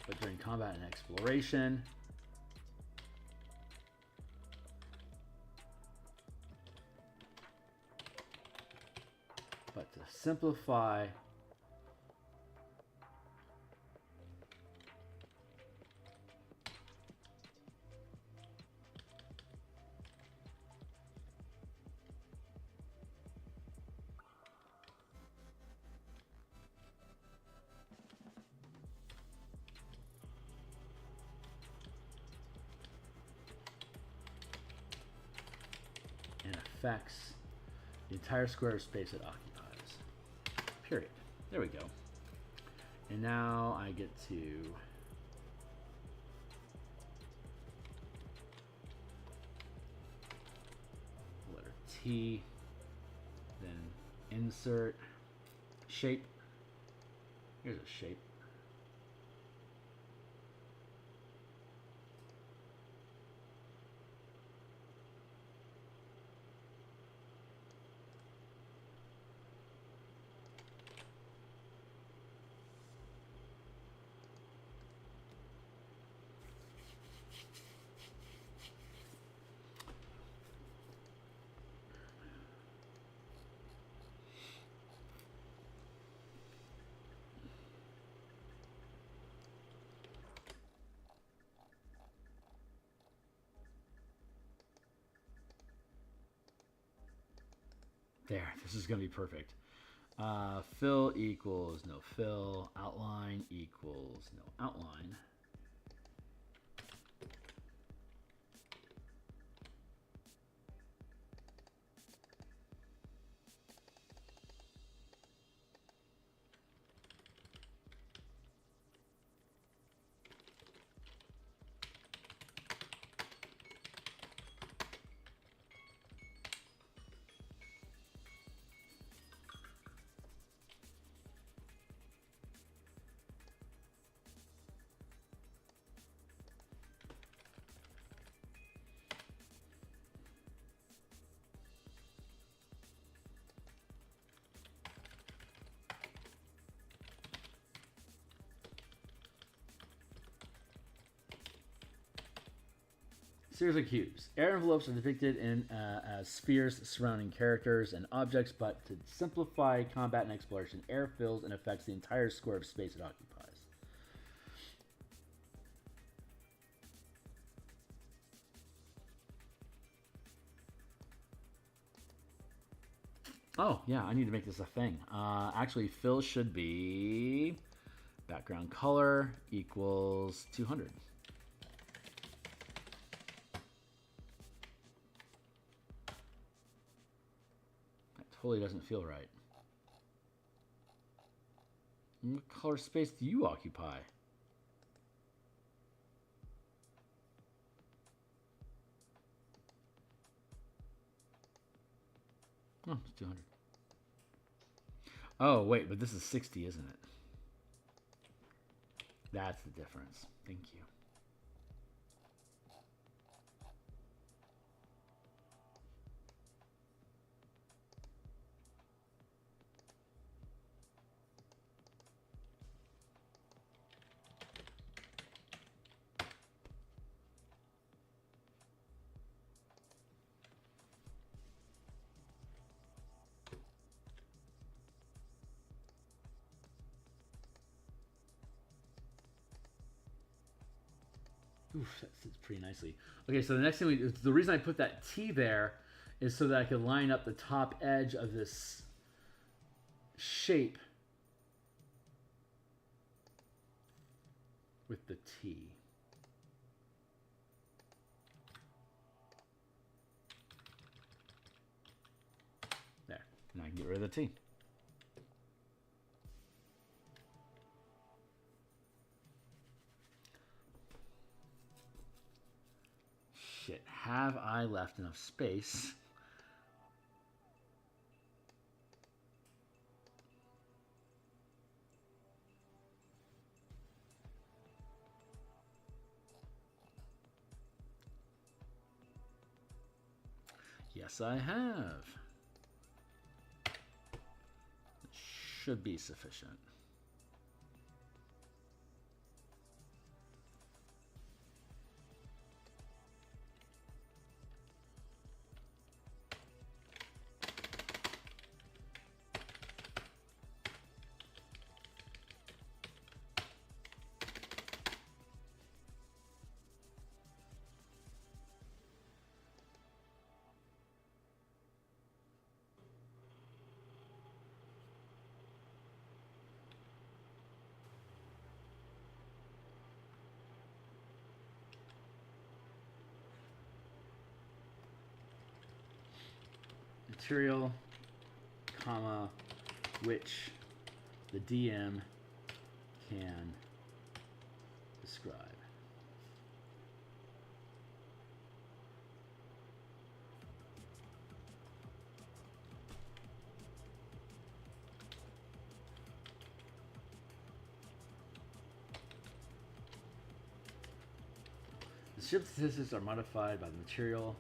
but during combat and exploration, but to simplify, and affects the entire square of space it occupies. Period. There we go. And now I get to letter T, then insert shape. Here's a shape. There, this is going to be perfect. Fill equals no fill. Outline equals no outline. Series of cubes. Air envelopes are depicted in as spheres surrounding characters and objects, but to simplify combat and exploration, air fills and affects the entire square of space it occupies. Oh, yeah, I need to make this a thing. Actually, fill should be background color equals 200. Totally doesn't feel right. What color space do you occupy? Oh, it's 200. Oh, wait, but this is 60, isn't it? That's the difference. Thank you. Oof, that sits pretty nicely. Okay, so the next thing the reason I put that T there is so that I could line up the top edge of this shape with the T. There. Now I can get rid of the T. Shit, have I left enough space? Yes, I have. It should be sufficient. Material, comma, which the DM can describe. The ship statistics are modified by the material.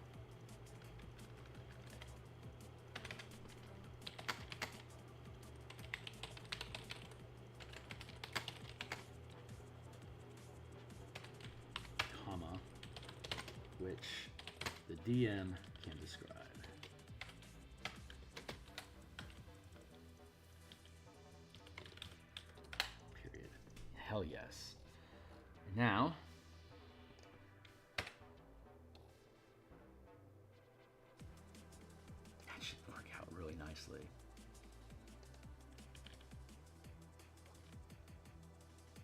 Which the DM can describe. Period. Hell yes. Now, that should work out really nicely.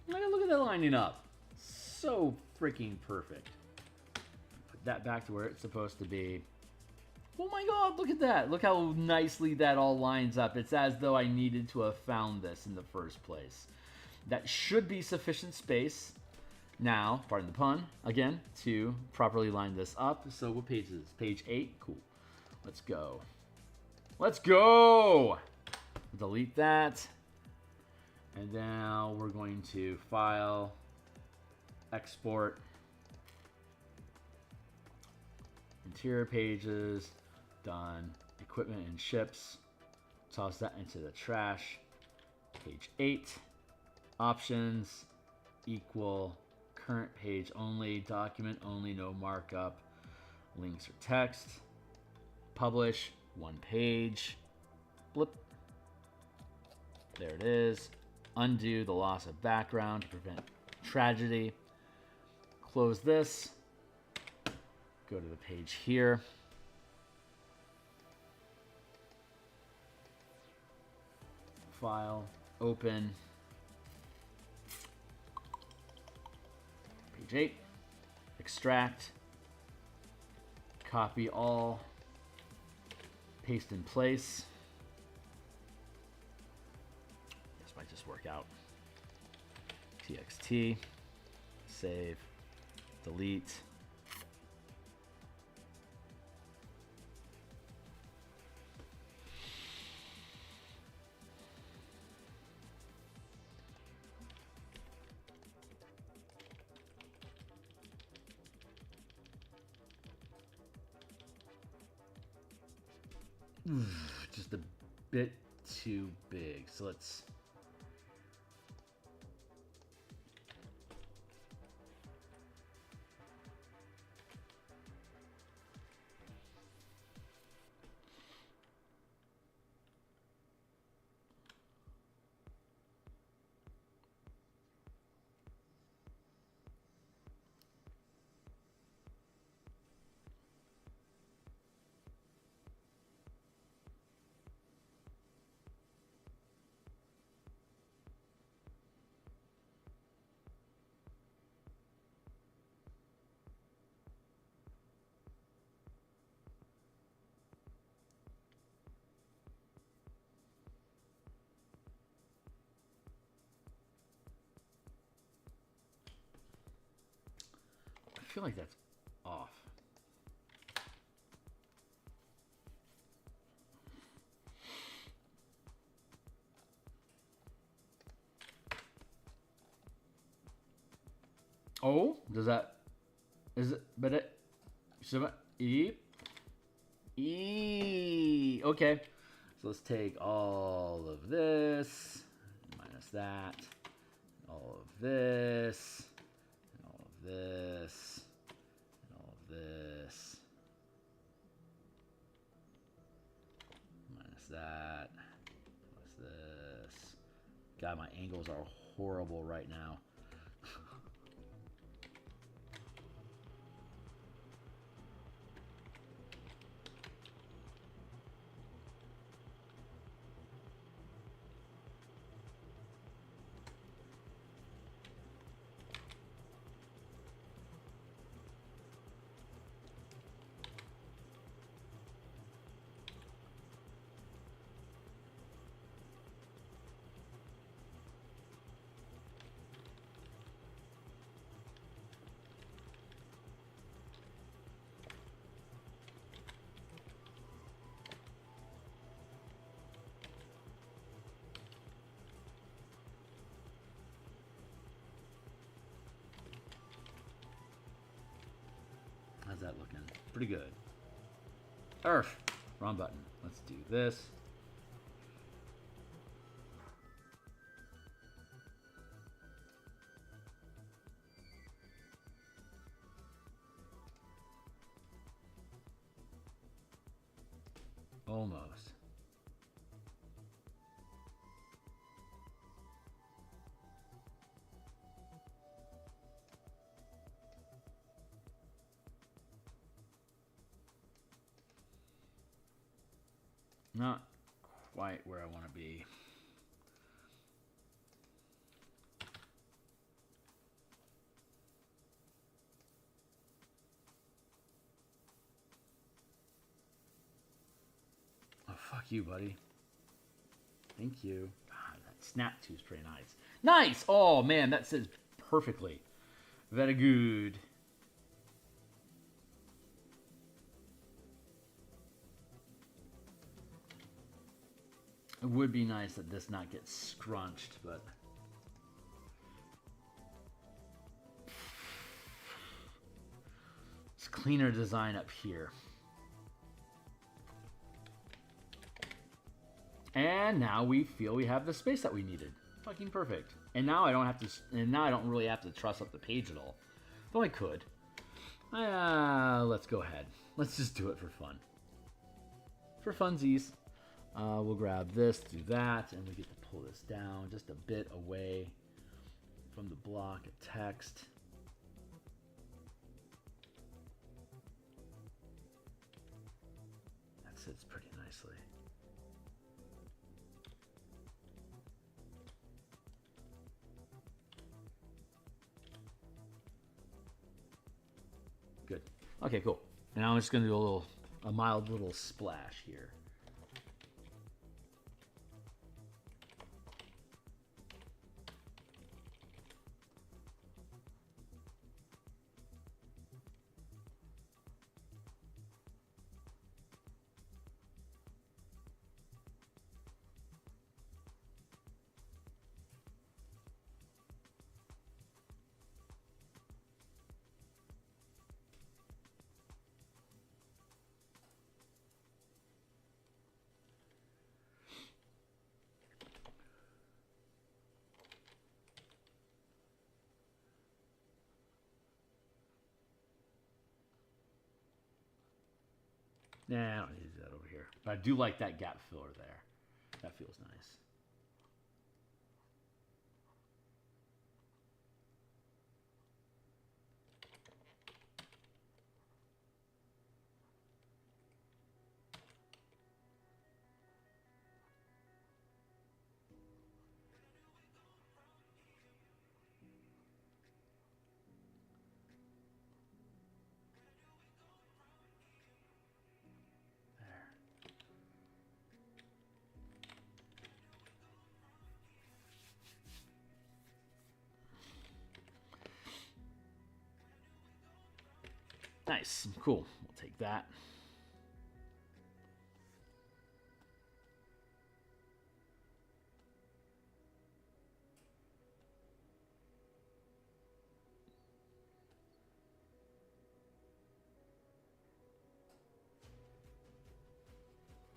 Look at that lining up. So freaking perfect. That back to where it's supposed to be. Oh my god, look at that. Look how nicely that all lines up. It's as though I needed to have found this in the first place. That should be sufficient space now, pardon the pun, again, to properly line this up. So what page is this? Page 8? Cool. Let's go. Let's go! Delete that. And now we're going to file, export, interior pages, done. Equipment and ships, toss that into the trash. Page 8, options, equal, current page only, document only, no markup, links or text, publish, one page, blip, there it is, undo the loss of background to prevent tragedy, close this, go to the page here. File, open. Page 8. Extract. Copy all. Paste in place. This might just work out. TXT. Save. Delete. Just a bit too big. So let's... feel like that's off. Oh, does that, is it, but it, okay. So let's take all of this, minus that, all of this, and all of this, and all of this, minus that, plus this. God, my angles are horrible right now. How's that looking? Pretty good. Earth. Wrong button. Let's do this. Almost. Not quite where I want to be. Oh, fuck you, buddy. Thank you. God, that snap to is pretty nice. Nice! Oh, man, that says perfectly. Very good. It would be nice that this not gets scrunched, but... It's cleaner design up here. And now we feel we have the space that we needed. Fucking perfect. And now I don't have to, and now I don't really have to truss up the page at all. Though I could. Let's go ahead. Let's just do it for fun. For funsies. We'll grab this, do that, and we get to pull this down just a bit away from the block of text. That sits pretty nicely. Good. Okay, cool. And now I'm just going to do a mild little splash here. Nah, I don't need to do that over here. But I do like that gap filler there. That feels nice. Nice. Cool. We'll take that.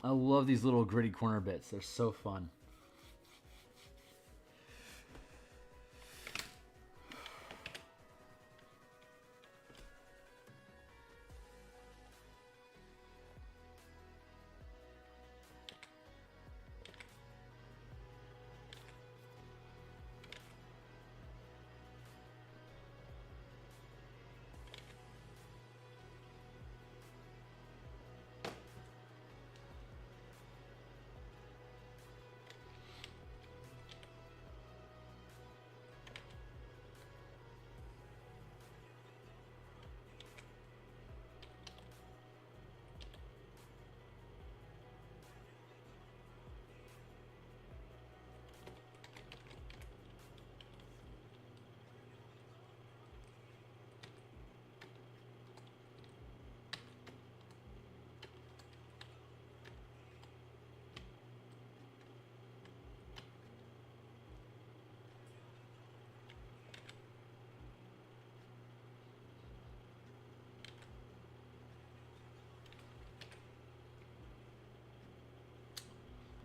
I love these little gritty corner bits. They're so fun.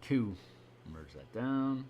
Two. Merge that down.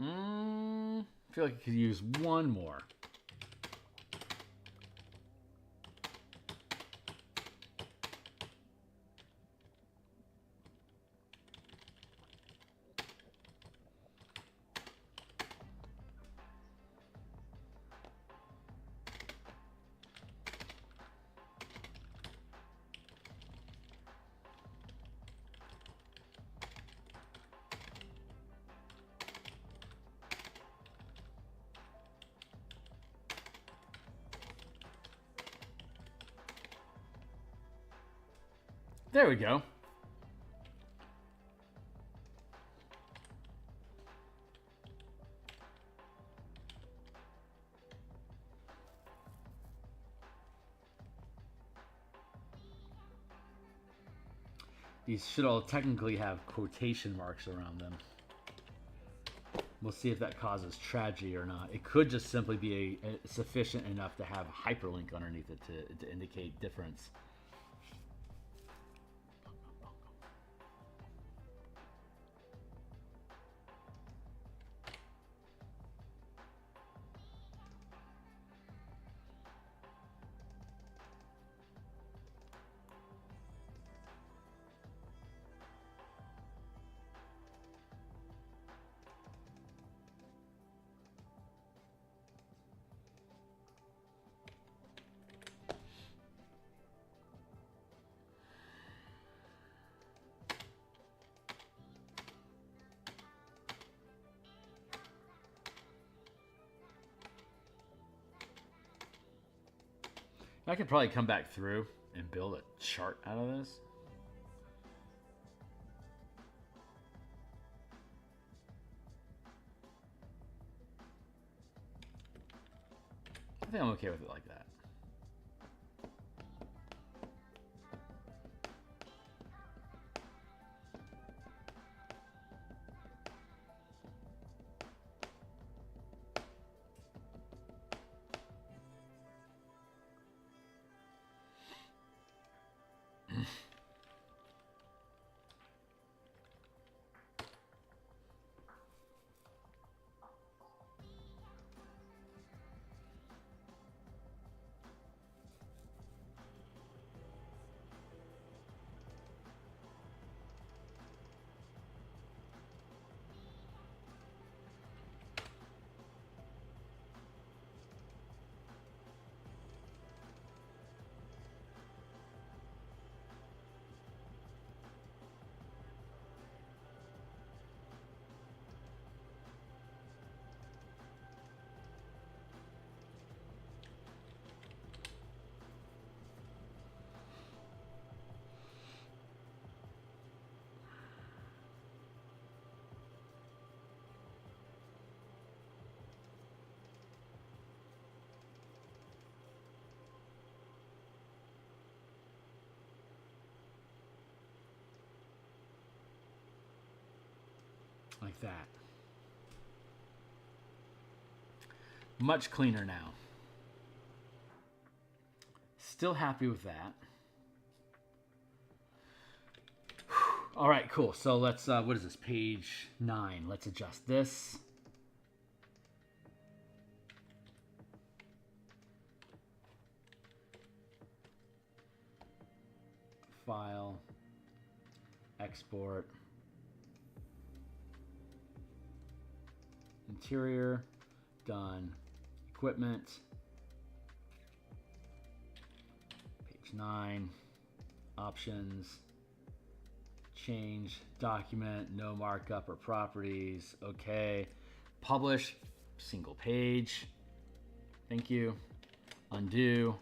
I feel like I could use one more. There we go. These should all technically have quotation marks around them. We'll see if that causes tragedy or not. It could just simply be sufficient enough to have a hyperlink underneath it to indicate difference. I could probably come back through and build a chart out of this. I think I'm okay with it like that. Like that. Much cleaner now. Still happy with that. All right, cool. So let's, what is this? Page 9. Let's adjust this. File. Export. Interior. Done. Equipment. Page 9. Options. Change. Document. No markup or properties. Okay. Publish. Single page. Thank you. Undo.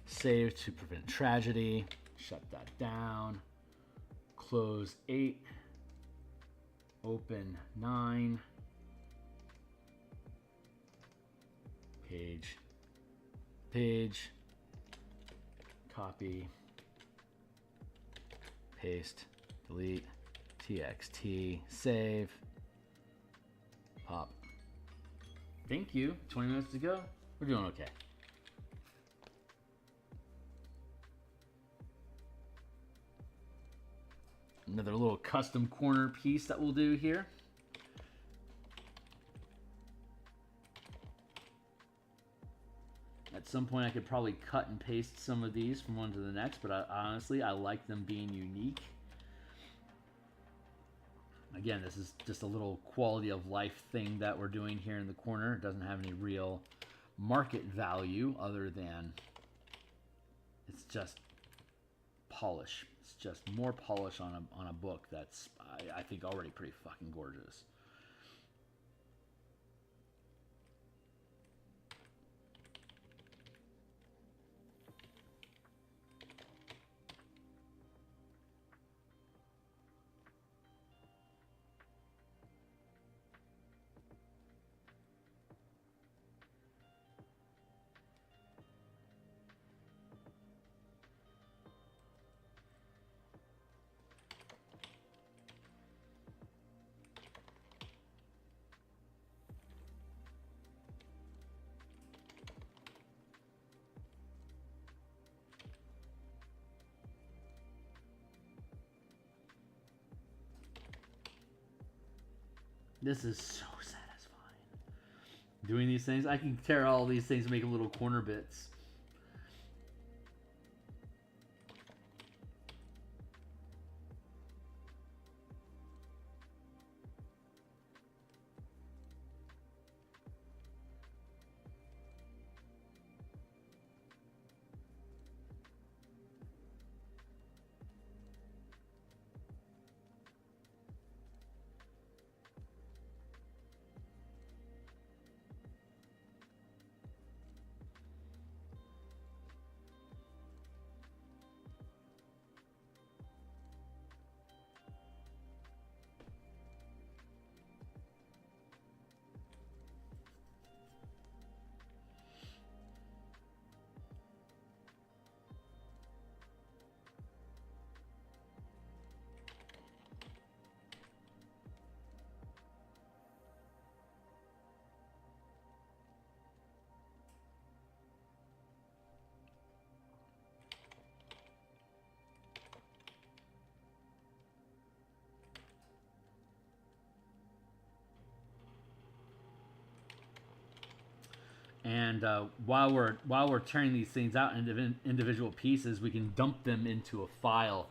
Save to prevent tragedy. Shut that down. Close 8. Open 9. Page. Page. Copy. Paste. Delete. TXT. Save. Pop. Thank you. 20 minutes to go. We're doing okay. Another little custom corner piece that we'll do here. At some point I could probably cut and paste some of these from one to the next, but honestly, I like them being unique. Again, this is just a little quality of life thing that we're doing here in the corner. It doesn't have any real market value other than it's just polish. It's just more polish on a book that's, I think, already pretty fucking gorgeous. This is so satisfying. Doing these things, I can tear all these things and make little corner bits. And while we're tearing these things out into individual pieces, we can dump them into a file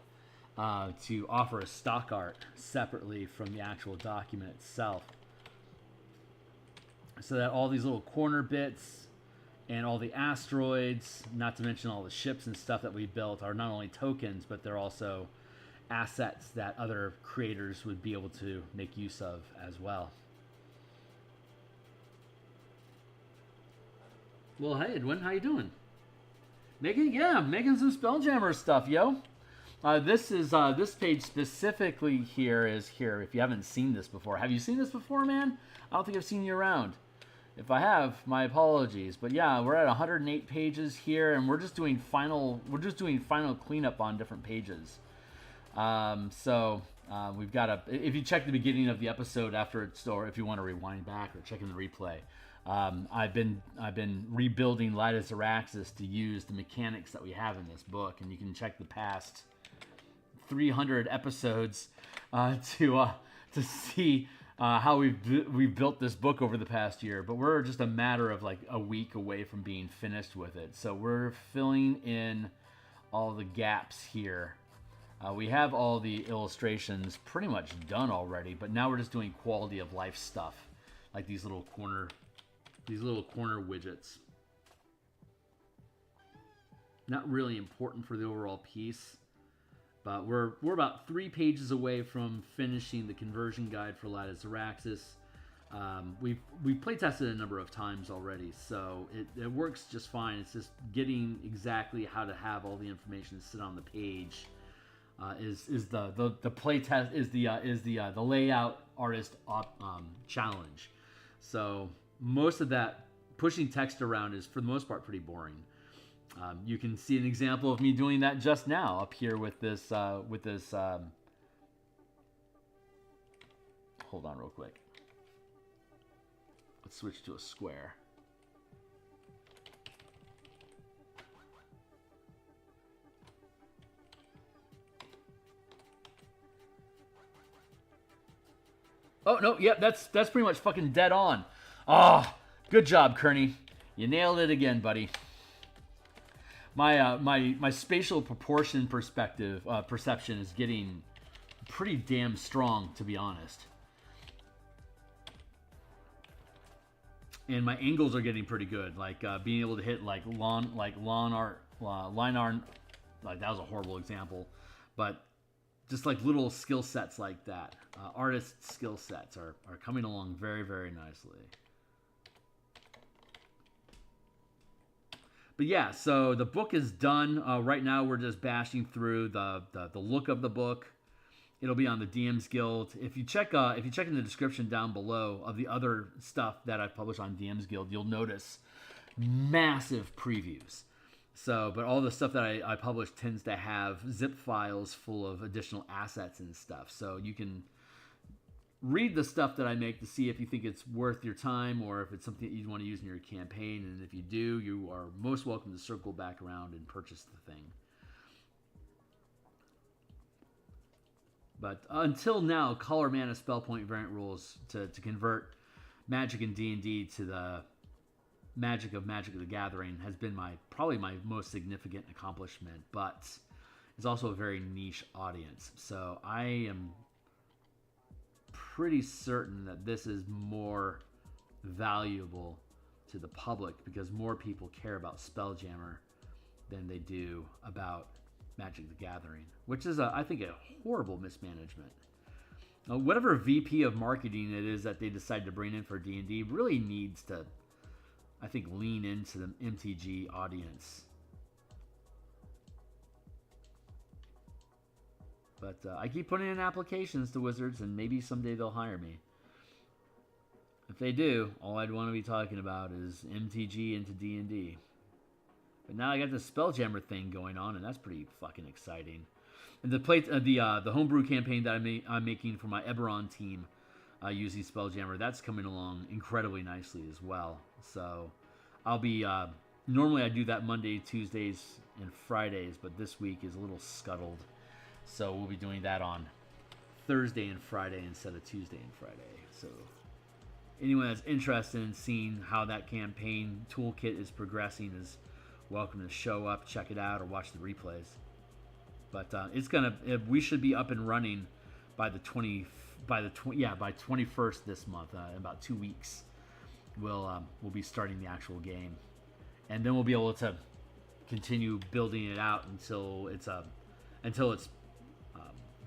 to offer a stock art separately from the actual document itself. So that all these little corner bits and all the asteroids, not to mention all the ships and stuff that we built, are not only tokens, but they're also assets that other creators would be able to make use of as well. Well, hey, Edwin, how you doing? Making some Spelljammer stuff, yo. This is this page specifically here is here. If you haven't seen this before, have you seen this before, man? I don't think I've seen you around. If I have, my apologies. But yeah, we're at 108 pages here, and we're just doing final cleanup on different pages. So We've got a. If you check the beginning of the episode after it's, or if you want to rewind back or check in the replay, I've been rebuilding Light as Araxis to use the mechanics that we have in this book, and you can check the past 300 episodes to see how we've built this book over the past year. But we're just a matter of like a week away from being finished with it, so we're filling in all the gaps here. We have all the illustrations pretty much done already, but now we're just doing quality of life stuff, like these little corner widgets. Not really important for the overall piece, but we're about 3 pages away from finishing the conversion guide for Light as Araxis. We've playtested a number of times already, so it works just fine. It's just getting exactly how to have all the information sit on the page. Is the playtest is the layout artist challenge. So most of that pushing text around is for the most part pretty boring. You can see an example of me doing that just now up here with this hold on real quick. Let's switch to a square. Oh, no, yep, that's pretty much fucking dead on. Oh, good job, Kearney. You nailed it again, buddy. My spatial proportion perception is getting pretty damn strong, to be honest. And my angles are getting pretty good, like being able to hit like line art, like that was a horrible example, but just like little skill sets like that, artist skill sets are coming along very, very nicely. But yeah, so the book is done. Right now we're just bashing through the look of the book. It'll be on the DMsGuild. If you check in the description down below of the other stuff that I've published on DMsGuild, you'll notice massive previews. So, but all the stuff that I publish tends to have zip files full of additional assets and stuff. So you can read the stuff that I make to see if you think it's worth your time or if it's something that you want to use in your campaign. And if you do, you are most welcome to circle back around and purchase the thing. But until now, color, mana, spell point, variant rules to convert Magic and D&D to the Magic of the Gathering has been probably my most significant accomplishment, but it's also a very niche audience. So I am pretty certain that this is more valuable to the public because more people care about Spelljammer than they do about Magic the Gathering, which is, I think, a horrible mismanagement. Whatever VP of marketing it is that they decide to bring in for D&D really needs to, I think, lean into the MTG audience. But I keep putting in applications to Wizards, and maybe someday they'll hire me. If they do, all I'd want to be talking about is MTG into D&D. But now I got the Spelljammer thing going on, and that's pretty fucking exciting. And the homebrew campaign that I'm making for my Eberron team using Spelljammer, that's coming along incredibly nicely as well. So I'll be normally I do that Monday, Tuesdays, and Fridays, but this week is a little scuttled. So we'll be doing that on Thursday and Friday instead of Tuesday and Friday. So anyone that's interested in seeing how that campaign toolkit is progressing is welcome to show up, check it out, or watch the replays. But we should be up and running by the 21st this month. In about 2 weeks, we'll be starting the actual game, and then we'll be able to continue building it out until it's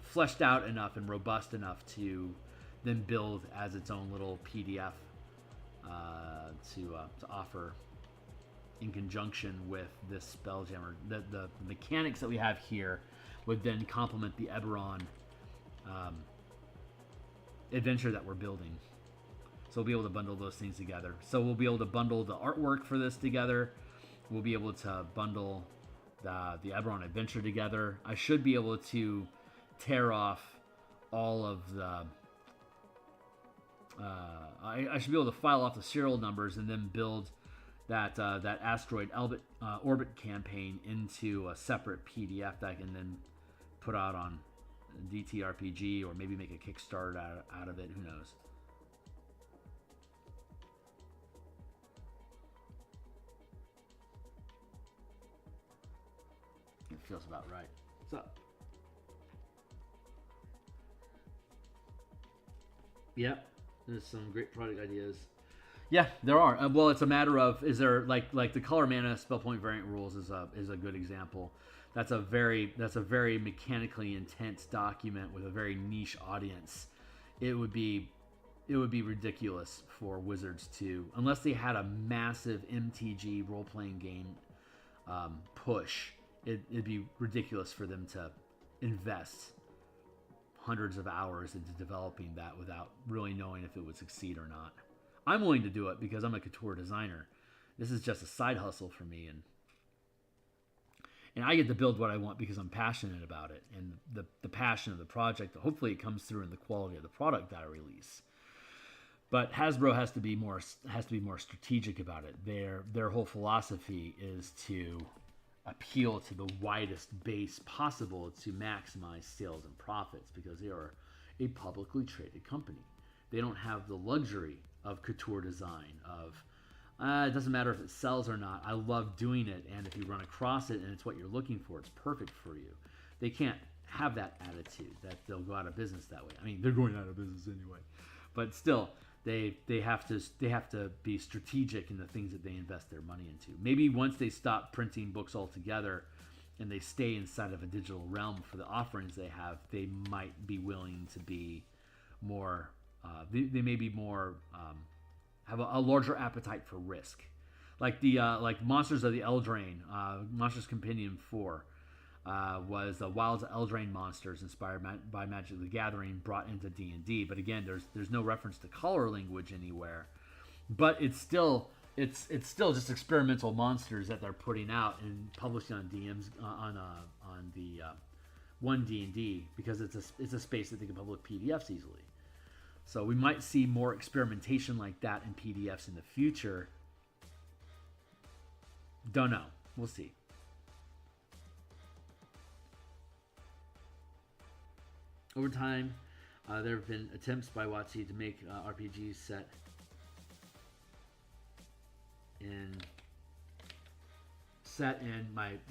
fleshed out enough and robust enough to then build as its own little PDF to offer in conjunction with this Spelljammer. The mechanics that we have here would then complement the Eberron adventure that we're building. So we'll be able to bundle those things together. So we'll be able to bundle the artwork for this together. We'll be able to bundle the Eberron adventure together. I should be able to tear off all of the... I should be able to file off the serial numbers and then build that that asteroid orbit campaign into a separate PDF that I can then put out on ttrpg, or maybe make a Kickstarter out of it. Who knows? It feels about right. What's up? Yep. There's some great product ideas. Yeah, there are. Well, it's a matter of, is there like the color mana spell point variant rules is a good example. That's a very mechanically intense document with a very niche audience. It would be ridiculous for Wizards to, unless they had a massive MTG role playing game push. It'd be ridiculous for them to invest hundreds of hours into developing that without really knowing if it would succeed or not. I'm willing to do it because I'm a couture designer. This is just a side hustle for me, and I get to build what I want because I'm passionate about it, and the passion of the project, hopefully it comes through in the quality of the product that I release. But Hasbro has to be more strategic about it. Their whole philosophy is to appeal to the widest base possible to maximize sales and profits, because they are a publicly traded company. They don't have the luxury of couture design, of it doesn't matter if it sells or not. I love doing it, and if you run across it and it's what you're looking for, it's perfect for you. They can't have that attitude that they'll go out of business that way. I mean, they're going out of business anyway, but still, they have to be strategic in the things that they invest their money into. Maybe once they stop printing books altogether and they stay inside of a digital realm for the offerings they have, they might be willing to be more. They may be more have a larger appetite for risk, like the Monsters of the Eldraine, Monsters Compendium 4 was the Wilds of Eldraine monsters inspired by Magic the Gathering brought into D&D. But again, there's no reference to color language anywhere, but it's still just experimental monsters that they're putting out and publishing on DMs on the one D&D, because it's a space that they can publish PDFs easily. So we might see more experimentation like that in PDFs in the future. Don't know. We'll see. Over time, there have been attempts by WotC to make RPGs set in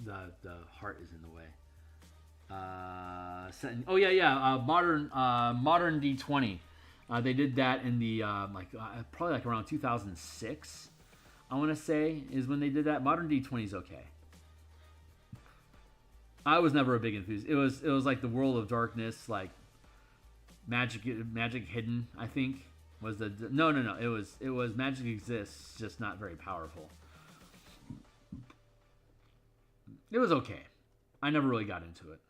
the heart is in the way. Modern D20. They did that in the probably around 2006. I want to say is when they did that. Modern D20 is okay. I was never a big enthusiast. It was like the World of Darkness, like Magic Hidden, I think was the no. It was Magic Exists, just not very powerful. It was okay. I never really got into it.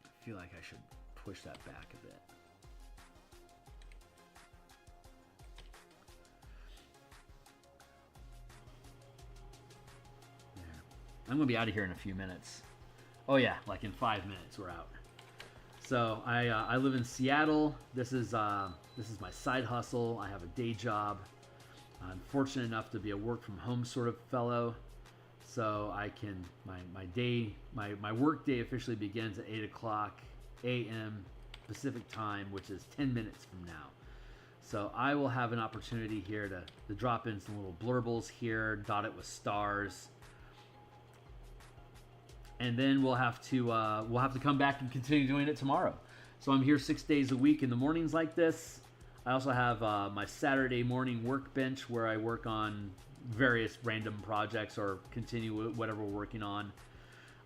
I feel like I should push that back a bit. There. I'm going to be out of here in a few minutes. Oh yeah, like in 5 minutes we're out. So I live in Seattle. This is my side hustle. I have a day job. I'm fortunate enough to be a work from home sort of fellow. So I can, my work day officially begins at 8 o'clock a.m. Pacific time, which is 10 minutes from now. So I will have an opportunity here to drop in some little blurbles here, dot it with stars. And then we'll have to come back and continue doing it tomorrow. So I'm here 6 days a week in the mornings like this. I also have my Saturday morning workbench where I work on various random projects or continue whatever we're working on.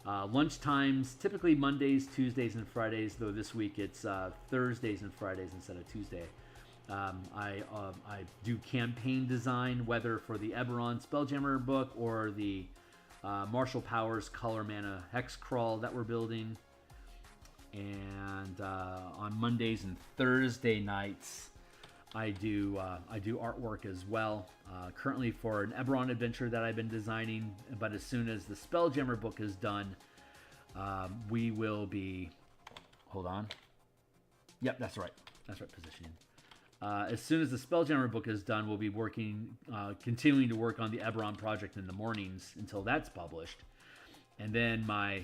Lunch times, typically Mondays, Tuesdays, and Fridays, though this week it's Thursdays and Fridays instead of Tuesday. I do campaign design, whether for the Eberron Spelljammer book or the Martial Powers Color Mana Hex Crawl that we're building. And on Mondays and Thursday nights, I do artwork as well. Currently for an Eberron adventure that I've been designing, but as soon as the Spelljammer book is done, we will be. Hold on. Yep, that's right. That's right. Positioning. As soon as the Spelljammer book is done, we'll be continuing to work on the Eberron project in the mornings until that's published, and then my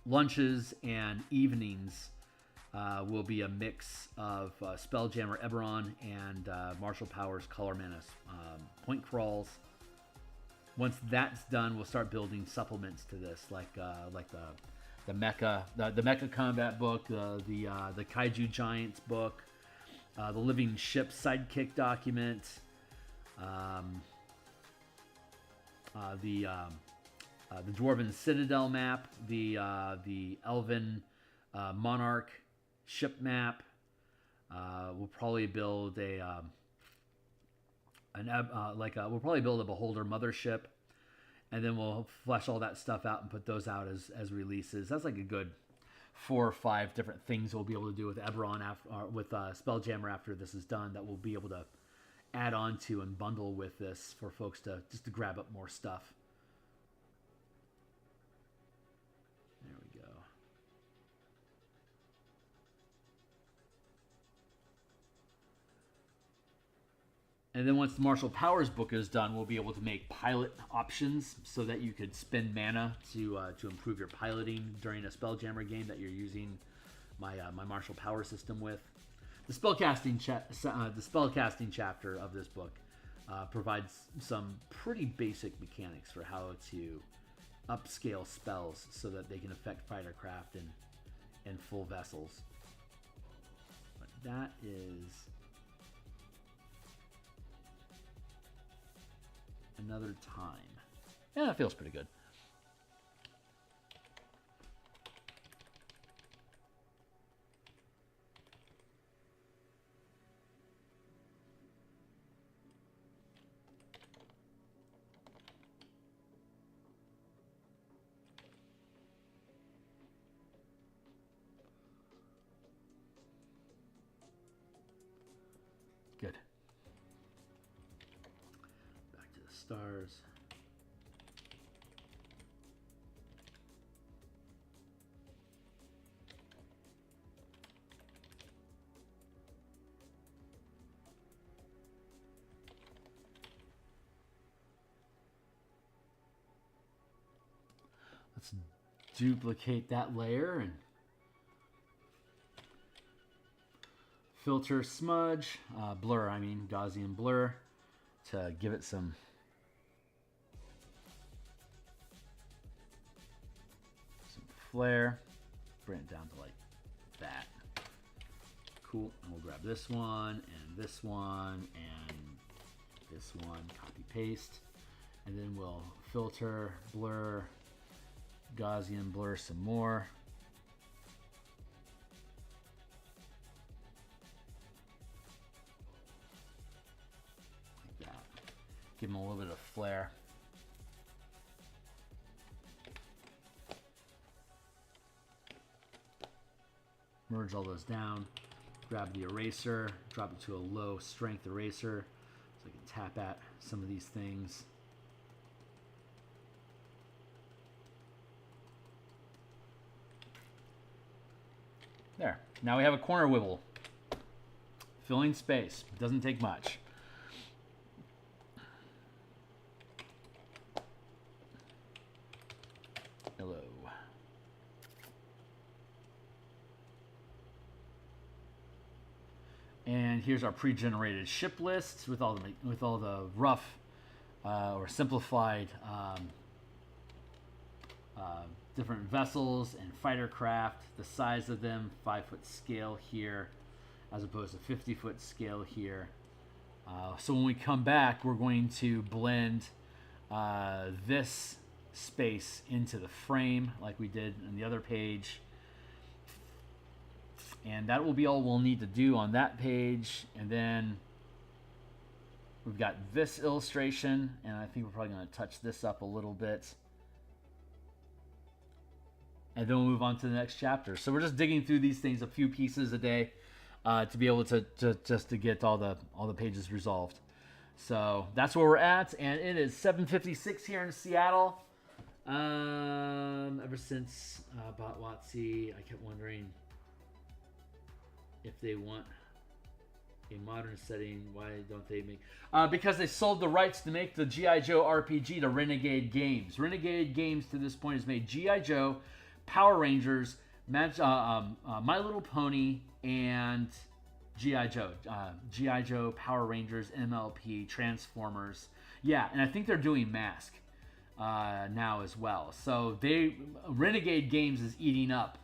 lunches and evenings will be a mix of Spelljammer Eberron and Martial Powers Color Mana point crawls. Once that's done, we'll start building supplements to this, like the Mecha Combat book, the Kaiju Giants book, the Living Ship Sidekick document, the Dwarven Citadel map, the Elven Monarch ship map. We'll probably build we'll probably build a Beholder mothership, and then we'll flesh all that stuff out and put those out as releases. That's like a good 4 or 5 different things we'll be able to do with Eberron with Spelljammer after this is done, that we'll be able to add on to and bundle with this for folks to grab up more stuff. There we go. And then once the Martial Powers book is done, we'll be able to make pilot options so that you could spend mana to improve your piloting during a Spelljammer game that you're using my Martial Power system with. The spellcasting chapter of this book provides some pretty basic mechanics for how to upscale spells so that they can affect fightercraft and full vessels. But that is another time. Yeah, that feels pretty good. Good. Back to the stars. Let's duplicate that layer and filter smudge, Gaussian blur, to give it some flare. Bring it down to like that. Cool. And we'll grab this one and this one and this one, copy paste, and then we'll filter, blur, Gaussian blur some more. Give them a little bit of flair. Merge all those down. Grab the eraser, drop it to a low strength eraser so I can tap at some of these things. There. Now we have a corner wibble. Filling space. Doesn't take much. Hello. And here's our pre-generated ship list with all the rough or simplified different vessels and fighter craft. The size of them, 5-foot scale here, as opposed to 50-foot scale here. So when we come back, we're going to blend this space into the frame like we did on the other page, and that will be all we'll need to do on that page. And then we've got this illustration, and I think we're probably going to touch this up a little bit, and then we'll move on to the next chapter. So we're just digging through these things, a few pieces a day, to be able to just to get all the pages resolved. So that's where we're at, and it is 7:56 here in Seattle. Ever since bought WotC, I kept wondering if they want a modern setting. Why don't they make? Because they sold the rights to make the G.I. Joe RPG to Renegade Games. Renegade Games to this point has made G.I. Joe, Power Rangers, My Little Pony, and G.I. Joe. G.I. Joe, Power Rangers, MLP, Transformers. Yeah, and I think they're doing Mask now as well. So Renegade Games is eating up,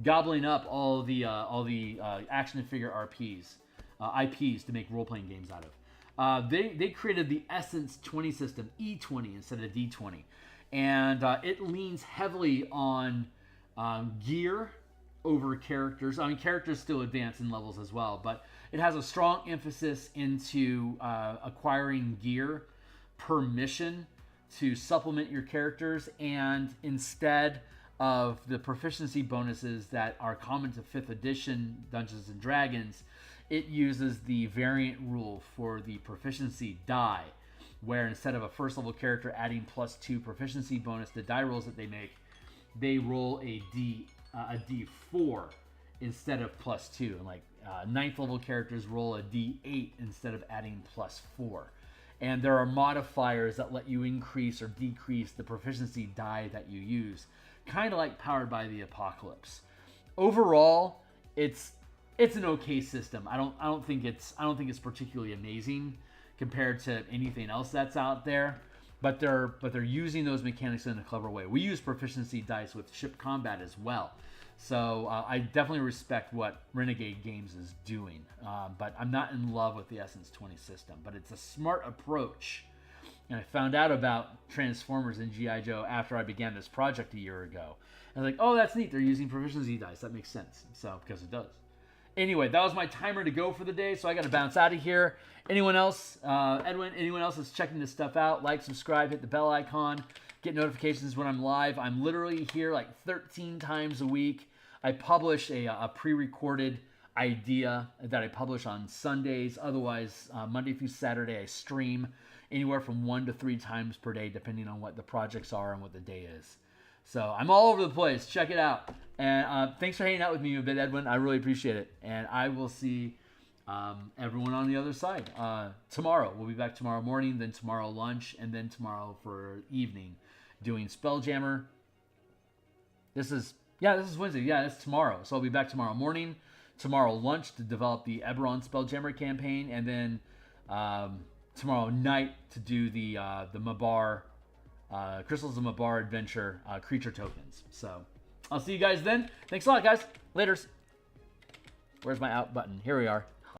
gobbling up all the action figure RPs, IPs to make role-playing games out of. They created the Essence 20 system, E20 instead of D20, and it leans heavily on gear over characters. I mean, characters still advance in levels as well, but it has a strong emphasis into acquiring gear per mission to supplement your characters, and instead of the proficiency bonuses that are common to 5th edition Dungeons & Dragons, it uses the variant rule for the proficiency die, where instead of a first level character adding +2 proficiency bonus to die rolls that they make, they roll a D4 instead of +2. And like 9th level characters roll a D8 instead of adding +4. And there are modifiers that let you increase or decrease the proficiency die that you use, kind of like Powered by the Apocalypse. Overall, it's an okay system. I don't think it's particularly amazing compared to anything else that's out there, but they're using those mechanics in a clever way. We use proficiency dice with ship combat as well. So I definitely respect what Renegade Games is doing, but I'm not in love with the Essence 20 system. But it's a smart approach, and I found out about Transformers and G.I. Joe after I began this project a year ago. I was like, oh, that's neat. They're using proficiency dice. That makes sense. So because it does. Anyway, that was my timer to go for the day, so I got to bounce out of here. Anyone else, Edwin, anyone else that's checking this stuff out, like, subscribe, hit the bell icon, get notifications when I'm live. I'm literally here like 13 times a week. I publish a pre-recorded idea that I publish on Sundays. Otherwise, Monday through Saturday, I stream anywhere from 1 to 3 times per day, depending on what the projects are and what the day is. So I'm all over the place. Check it out. And thanks for hanging out with me a bit, Edwin. I really appreciate it. And I will see everyone on the other side tomorrow. We'll be back tomorrow morning, then tomorrow lunch, and then tomorrow for evening doing Spelljammer. This is Wednesday. Yeah, it's tomorrow. So I'll be back tomorrow morning, tomorrow lunch to develop the Eberron Spelljammer campaign, and then tomorrow night to do the Mabar Crystals of Mabar Adventure creature tokens. So I'll see you guys then. Thanks a lot, guys. Laters. Where's my out button? Here we are.